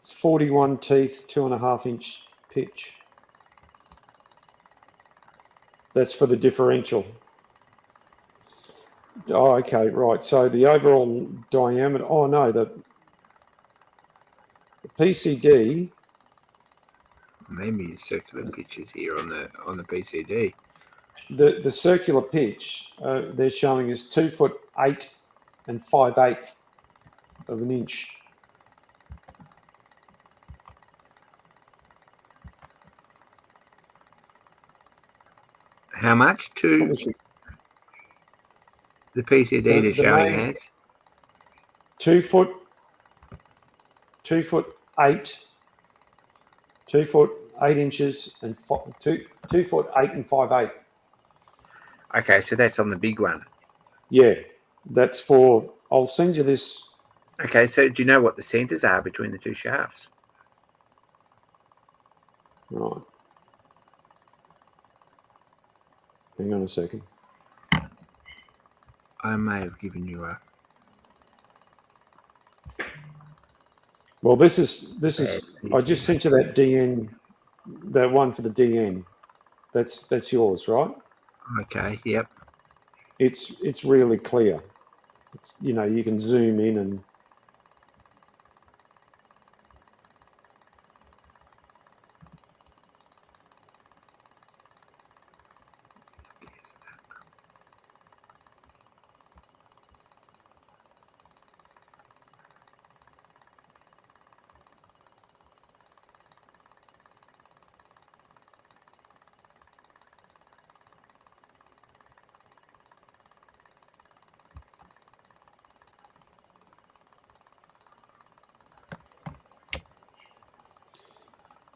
It's 41 teeth, 2.5 inch pitch. That's for the differential. Oh, okay, right. So the overall diameter. Oh no, the PCD. Maybe circular pitches here on the PCD. The circular pitch they're showing is 2 foot 8 5/8 of an inch. How much? The PCD they're showing as 2 foot 8, 2 foot 8 inches and 2 foot 8 5/8. Okay, so that's on the big one. Yeah, that's for. I'll send you this. Okay, so do you know what the centers are between the two shafts? Right. Hang on a second. I may have given you a. Well, this is. I just sent you that DN, that one for the DN. That's yours, right? Okay. Yep. It's really clear. It's, you can zoom in and.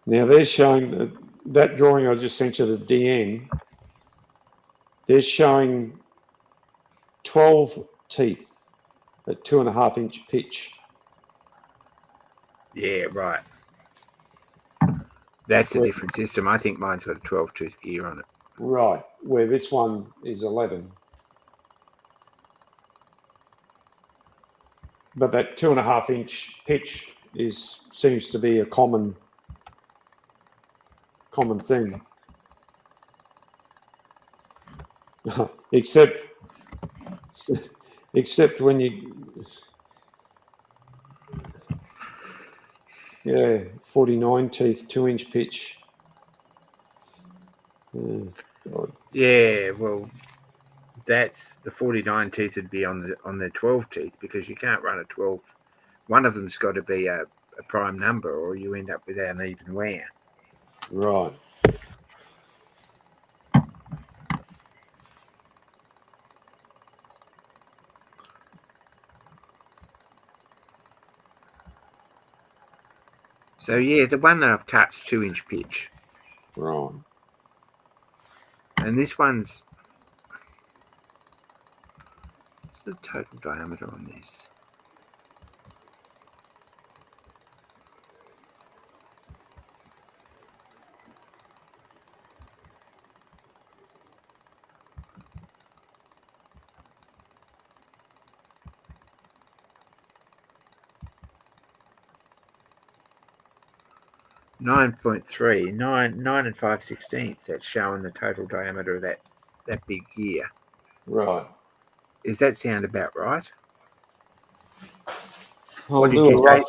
Now they're showing that drawing I just sent you, the DN. They're showing 12 teeth at 2.5 inch pitch. Yeah, right. That's a different system. I think mine's got a 12 tooth gear on it. Right, where this one is 11. But that 2.5 inch pitch seems to be a common thing. except when you Yeah, 49 teeth, 2-inch pitch. God. Yeah, well, that's the 49 teeth would be on the 12 teeth, because you can't run a 12. One of them's got to be a prime number, or you end up with an even wear. Right. So yeah, the one that I've cut's 2-inch pitch, Right. and this one's, what's the total diameter on this? Nine and 5/16. That's showing the total diameter of that big gear. Right. Does that sound about right? I'll What did do a you say? rough.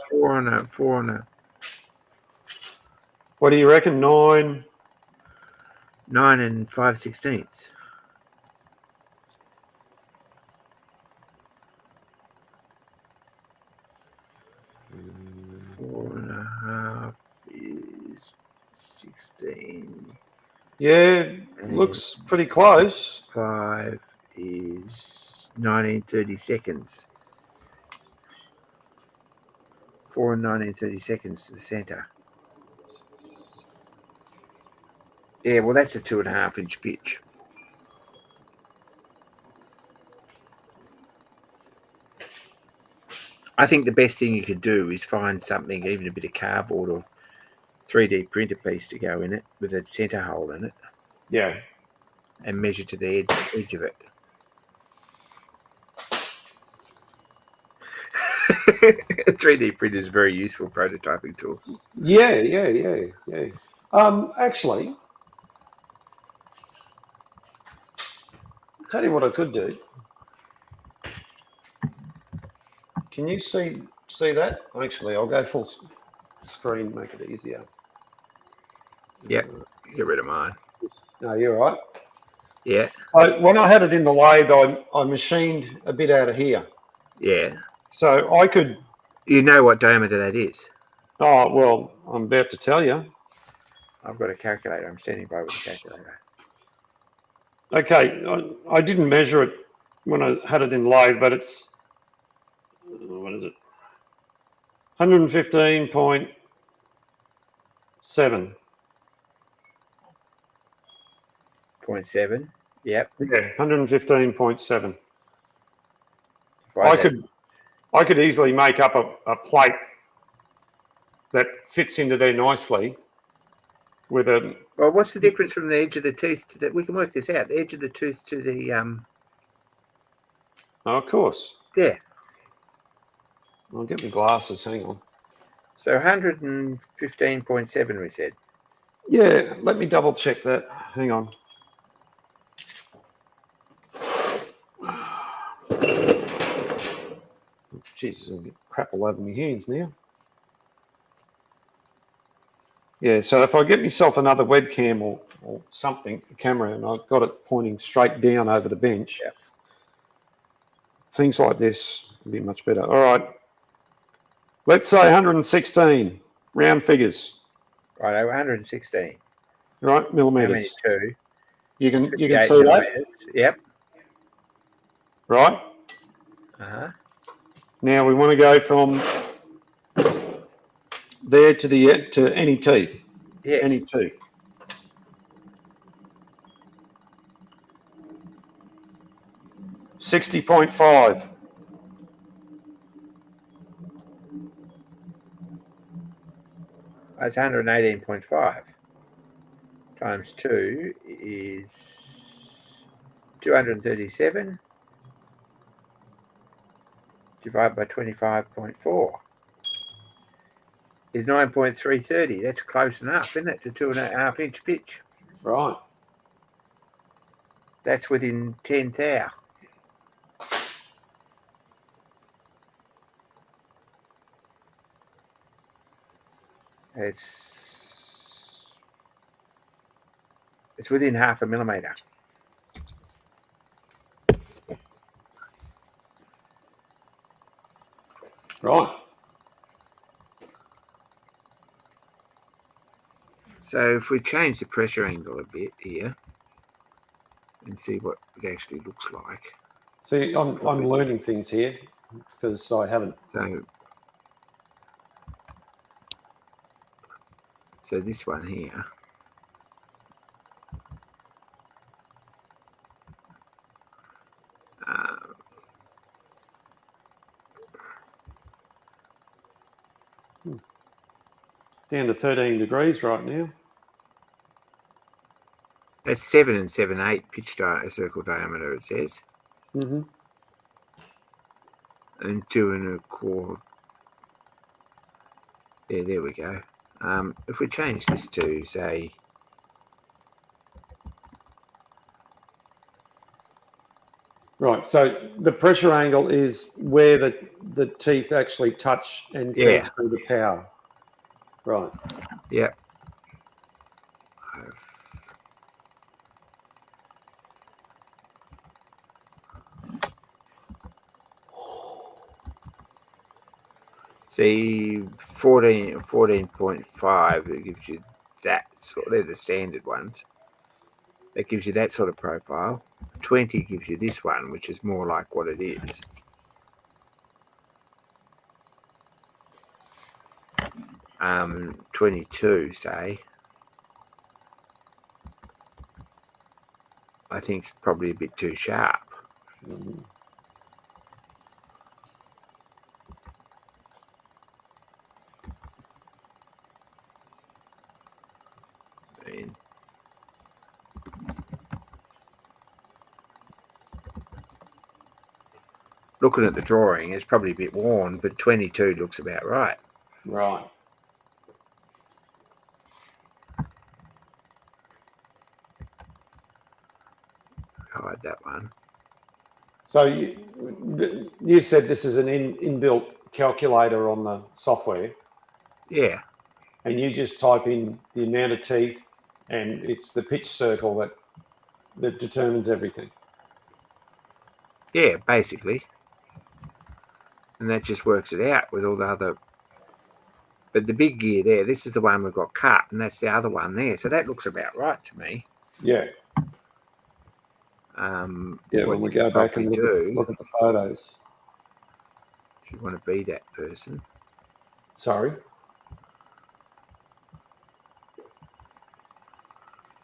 Four on a What do you reckon? 9? 9 and 5/16. Four and a half is 16. Yeah, looks pretty close. 5 is 19/30. 4 and 19/30 to the centre. Yeah, well, that's a 2.5-inch pitch. I think the best thing you could do is find something, even a bit of cardboard or 3D printer piece to go in it with a centre hole in it, Yeah. and measure to the edge of it. 3D printer is a very useful prototyping tool. Yeah. Actually, tell you what I could do. Can you see that? Actually, I'll go full screen, make it easier. Yep, get rid of mine. No, you're right. Yeah, When I had it in the lathe, I machined a bit out of here. yeah. So I could. You know what diameter that is? Oh, well, I'm about to tell you. I've got a calculator. I'm standing by with a calculator. Okay, I didn't measure it when I had it in lathe, but it's, what is it? 115.7. 0.7. Yep. Yeah, 115.7. Divide that. I could easily make up a plate that fits into there nicely with a. Well, what's the difference from the edge of the tooth to that? We can work this out. The edge of the tooth to the Oh, of course. yeah. I'll get my glasses. Hang on. So 115.7, we said. Yeah, let me double check that. Hang on. Jesus, I'll get crap all over my hands now. Yeah, so if I get myself another webcam or something, a camera, and I've got it pointing straight down over the bench, Yep. things like this would be much better. All right. Let's say 116, round figures. Right, 116. Right, How millimeters. many? 2? You can 58 see that, millimeters. Yep. right? Uh-huh. Now we want to go from there to any teeth. Yes. Any tooth. $60.5. That's 118.5 times 2 is 237. Divided by 25.4 is 9.330. That's close enough, isn't it, to 2.5-inch pitch? Right. That's within 10 thou. It's within 0.5 millimetre. Right. So if we change the pressure angle a bit here and see what it actually looks like. See, I'm learning things here because I haven't. So this one here. Down to 13 degrees right now. That's 7 7/8 pitch circle diameter, it says. Mm-hmm. And 2 1/4. Yeah, there we go. If we change this to, say, Right, so the pressure angle is where the teeth actually touch and transfer the power. Right. Yeah. See, 14.5, it gives you that sort. They're the standard ones. That gives you that sort of profile. 20 gives you this one, which is more like what it is. 22, say, I think it's probably a bit too sharp. Mm-hmm. I mean, looking at the drawing, it's probably a bit worn, but 22 looks about right. Right. Hide that one. So you said this is an inbuilt calculator on the software. Yeah. And you just type in the amount of teeth, and it's the pitch circle that determines everything. Yeah, basically. And that just works it out with all the other. But the big gear there, this is the one we've got cut, and that's the other one there. So that looks about right to me. Yeah. When we go back and look at the photos. If you want to be that person. Sorry.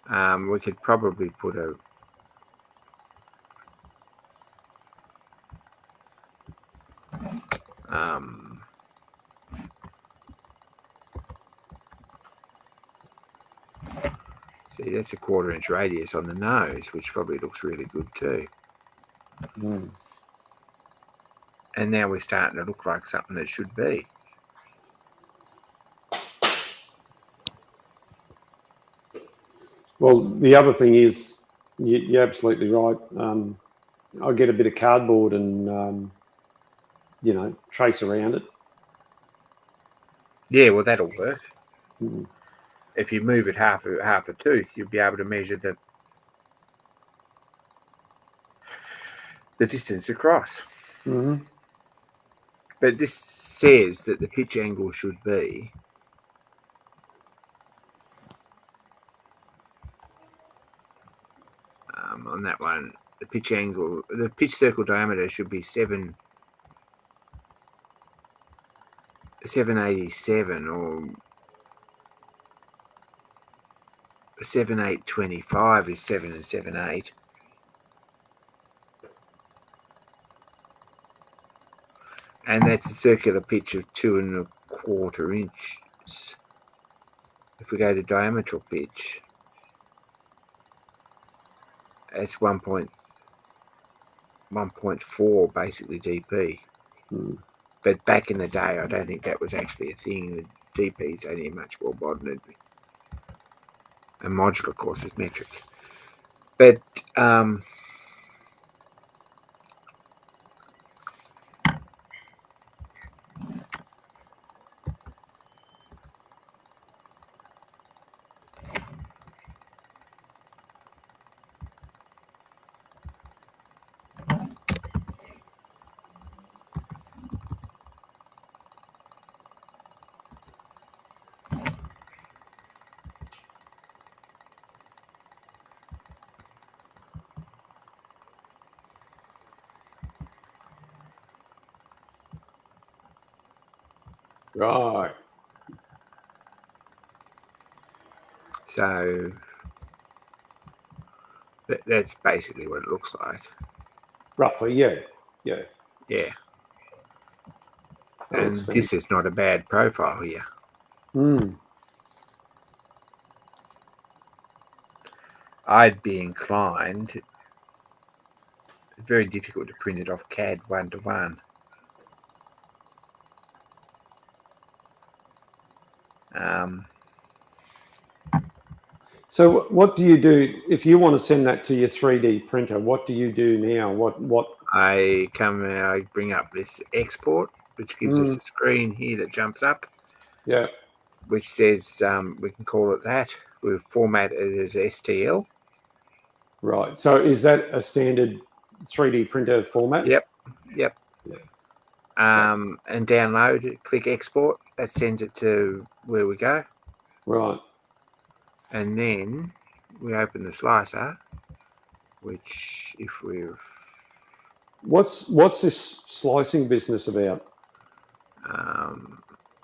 We could probably put a. See, that's a 1/4 inch radius on the nose, which probably looks really good too. Mm. And now we're starting to look like something that should be. Well, the other thing is, you're absolutely right. I'll get a bit of cardboard and, trace around it. Yeah, well, that'll work. Mm. If you move it half a tooth, you'll be able to measure the distance across. Mm-hmm. But this says that the pitch angle should be on that one. The pitch angle, the pitch circle diameter should be 787 or 7/825 is 7 7/8. And that's a circular pitch of 2 1/4 inches. If we go to diametral pitch, it's 1.4 basically dp. Mm. But back in the day, I don't think that was actually a thing. The dp is only much more modern. And modular, of course, is metric. But Right. So that's basically what it looks like. Roughly, yeah. Yeah. Yeah. That looks And this is not a bad profile here. I'd be inclined. Very difficult to print it off CAD 1-to-1. So what do you do if you want to send that to your 3D printer? What do you do now? What? I bring up this export, which gives us a screen here that jumps up. Yeah. Which says we can call it that. We'll format it as STL. Right. So is that a standard 3D printer format? Yep. Yeah. And download it, click export. That sends it to where we go. Right. And then we open the slicer, which if we've... What's this slicing business about?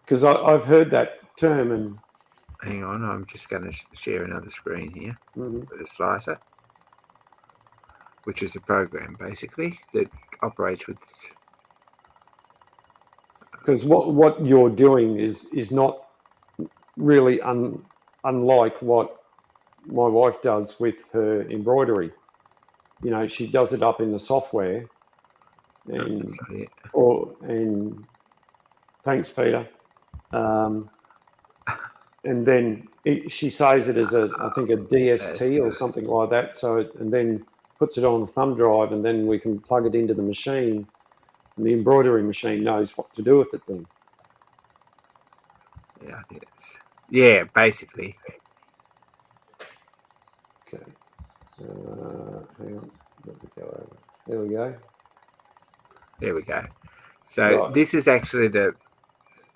Because I've heard that term and... Hang on, I'm just going to share another screen here with the slicer, which is a program basically that operates with... Because what you're doing is not really unlike what my wife does with her embroidery. You know, she does it up in the software, and thanks, Peter. And then she saves it as I think a DST or something like that. So and then puts it on the thumb drive, and then we can plug it into the machine, and the embroidery machine knows what to do with it then. Yeah, I think it's basically. Okay. Hang on. Let me go over. There we go. There we go. So this is actually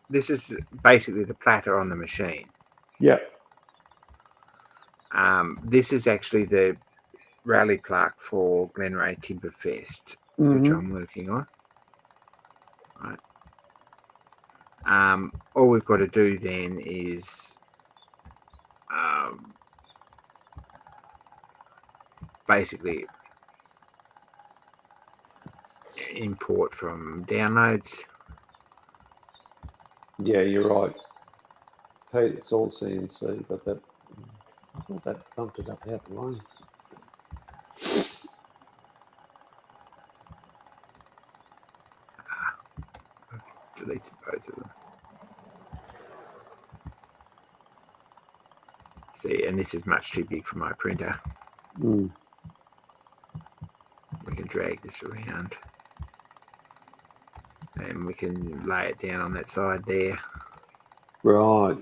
this is basically the platter on the machine. Yeah. This is actually the rally plaque for Glenray Timberfest, which I'm working on. Right. All we've got to do then is basically import from downloads. Yeah, you're right. Hey, it's all CNC, but I thought that bumped it up out the line. I've deleted both of them. See, and this is much too big for my printer. We can drag this around. And we can lay it down on that side there. Right.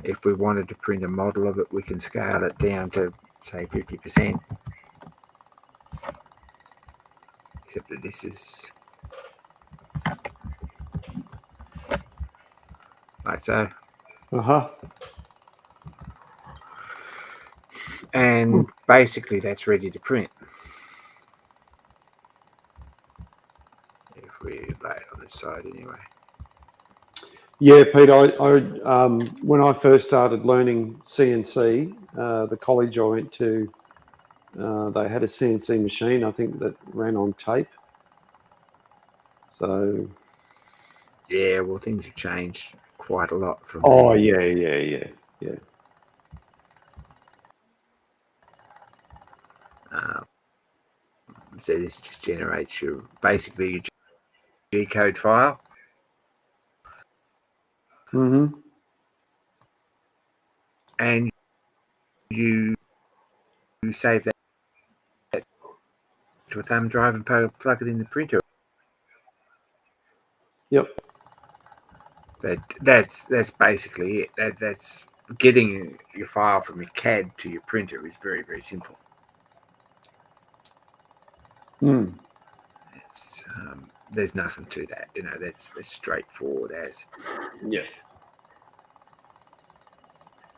If we wanted to print a model of it, we can scale it down to, say, 50%. Except that this is like so. And basically that's ready to print. If we lay it on this side anyway. Yeah, Pete, I when I first started learning CNC, the college I went to, they had a CNC machine, I think, that ran on tape. So... Yeah, well, things have changed quite a lot from there. Yeah. So this just generates your basically your G-code file. And you save that to a thumb drive and plug it in the printer. Yep. But that's basically it. That's getting your file from your CAD to your printer is very, very simple. It's, there's nothing to that, you know. That's straightforward as. Yeah.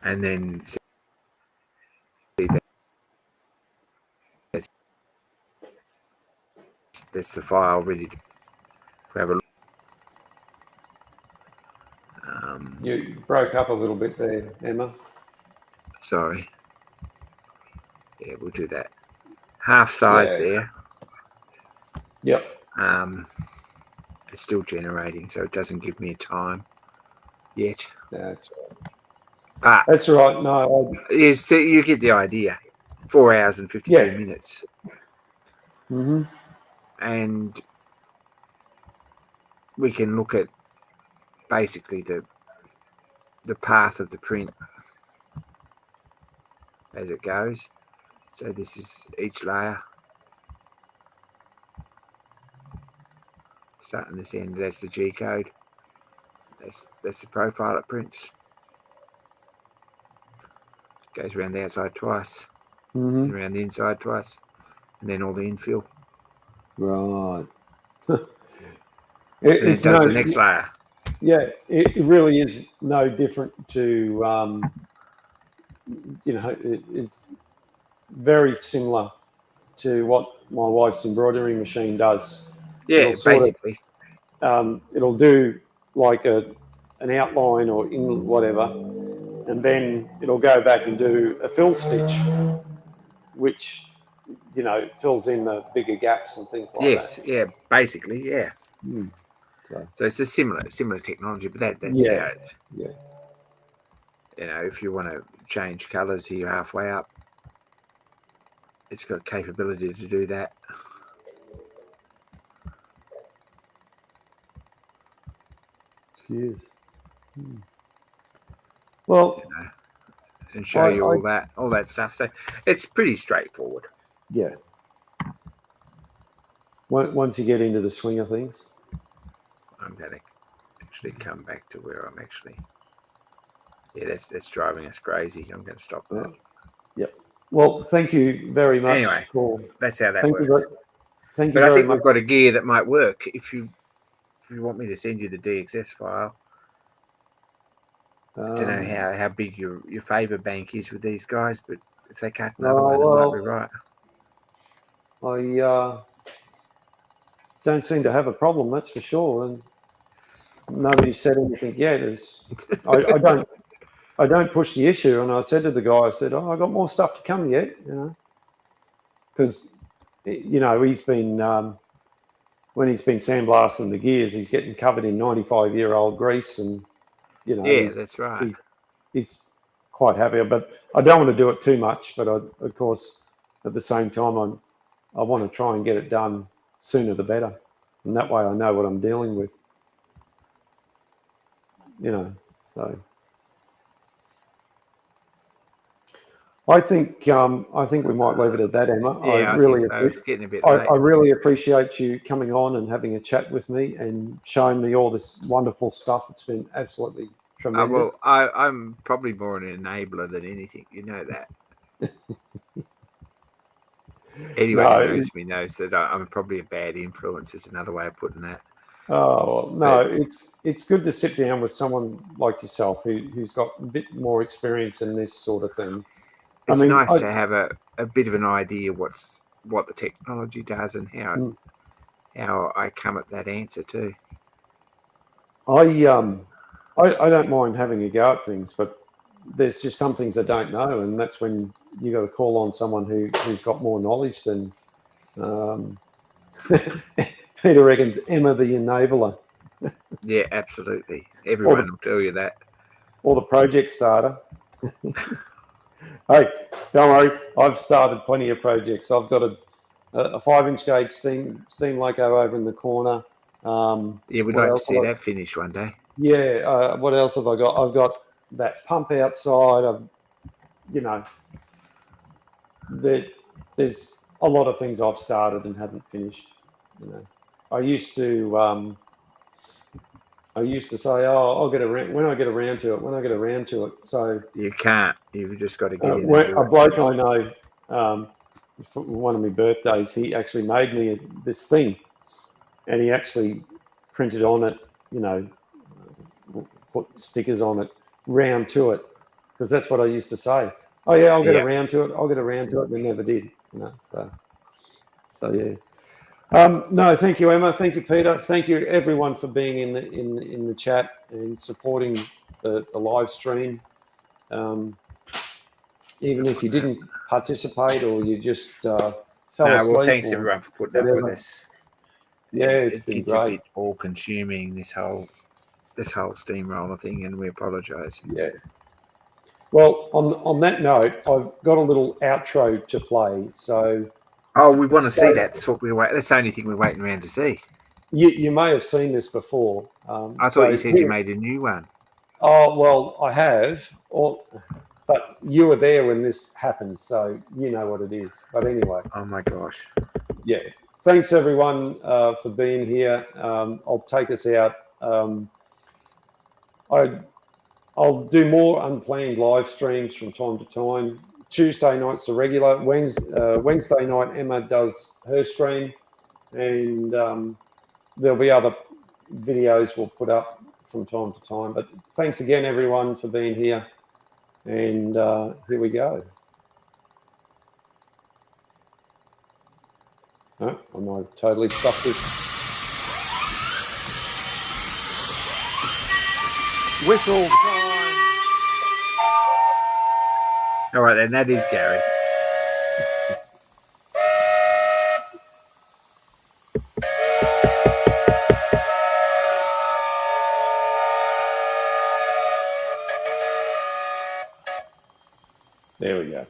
And then see that's the file ready to have a look. You broke up a little bit there, Emma. Sorry. Yeah, we'll do that. Half size there. Yep. It's still generating, so it doesn't give me a time yet. That's right. But That's right. No. you get the idea. 4 hours and 52 minutes. Mm-hmm. And we can look at basically the path of the print as it goes. So this is each layer. Starting this end, that's the G code. That's the profile it prints. Goes around the outside twice, and around the inside twice, and then all the infill. Right. It does the next layer. Yeah, it really is no different to, it's very similar to what my wife's embroidery machine does. Yeah, basically. It'll do like an outline or in whatever, and then it'll go back and do a fill stitch, which, fills in the bigger gaps and things like that. Yeah, basically, yeah. So it's a similar technology, but that's yeah. If you want to change colours here halfway up, it's got capability to do that. Cheers. Well, and show you all that stuff. So it's pretty straightforward. Yeah. Once you get into the swing of things. I'm going to actually come back to where I'm actually. Yeah, that's driving us crazy. I'm going to stop that. Yep. Well, thank you very much. Anyway, that's how that thank works. Thank you but very I think much. we've got a gear that might work. If you want me to send you the DXS file, I don't know how big your favour bank is with these guys, but if they cut another one, it might be right. I don't seem to have a problem, that's for sure. And nobody said anything yet. I don't push the issue. And I said to the guy, I said, I got more stuff to come yet, because, he's been, when he's been sandblasting the gears, he's getting covered in 95-year-old grease, and, that's right. He's quite happy, but I don't want to do it too much. But of course, at the same time, I want to try and get it done sooner the better, and that way I know what I'm dealing with. So I think we might leave it at that, Emma. Yeah, I think so. It's getting a bit late. I really appreciate you coming on and having a chat with me and showing me all this wonderful stuff. It's been absolutely tremendous. Well, I'm probably more an enabler than anything. You know that. Anyone who knows me knows that I'm probably a bad influence. Is another way of putting that. Oh no, it's good to sit down with someone like yourself who's got a bit more experience in this sort of thing. It's nice to have a bit of an idea what the technology does and how I come at that answer too. I don't mind having a go at things, but there's just some things I don't know, and that's when you got to call on someone who's got more knowledge than. Peter reckons Emma the enabler. Yeah, absolutely. Everyone will tell you that. Or the project starter. Hey, don't worry. I've started plenty of projects. I've got a 5-inch gauge steam loco over in the corner. Yeah, we'd like to see that finish one day. Yeah. What else have I got? I've got that pump outside. There's a lot of things I've started and haven't finished. I used to say, I'll get around when I get around to it. So you can't. You've just got to get in. A bloke I know, for one of my birthdays, he actually made me this thing, and he actually printed on it, put stickers on it, round to it, because that's what I used to say. Oh yeah, I'll get around to it. I'll get around to it. We never did. So yeah. No, thank you, Emma. Thank you, Peter. Thank you, everyone, for being in the chat and supporting the live stream. Even if you didn't participate or you just fell asleep. Well, thanks or everyone for putting up with whatever. us. Yeah, it's been a great. bit all-consuming, this whole steamroller thing, and we apologise. Yeah. Well, on that note, I've got a little outro to play. So, we want to see that. That's what that's the only thing we're waiting around to see. You may have seen this before. I thought you said you made a new one. Oh, well, I have. But you were there when this happened, so you know what it is. But anyway. Oh, my gosh. Yeah. Thanks, everyone, for being here. I'll take us out. I'll do more unplanned live streams from time to time. Tuesday night's the regular. Wednesday night, Emma does her stream. And there'll be other videos we'll put up from time to time. But thanks again, everyone, for being here. And here we go. Oh, I might have totally stuffed this. Whistle time. All right, then, that is Gary. There we go.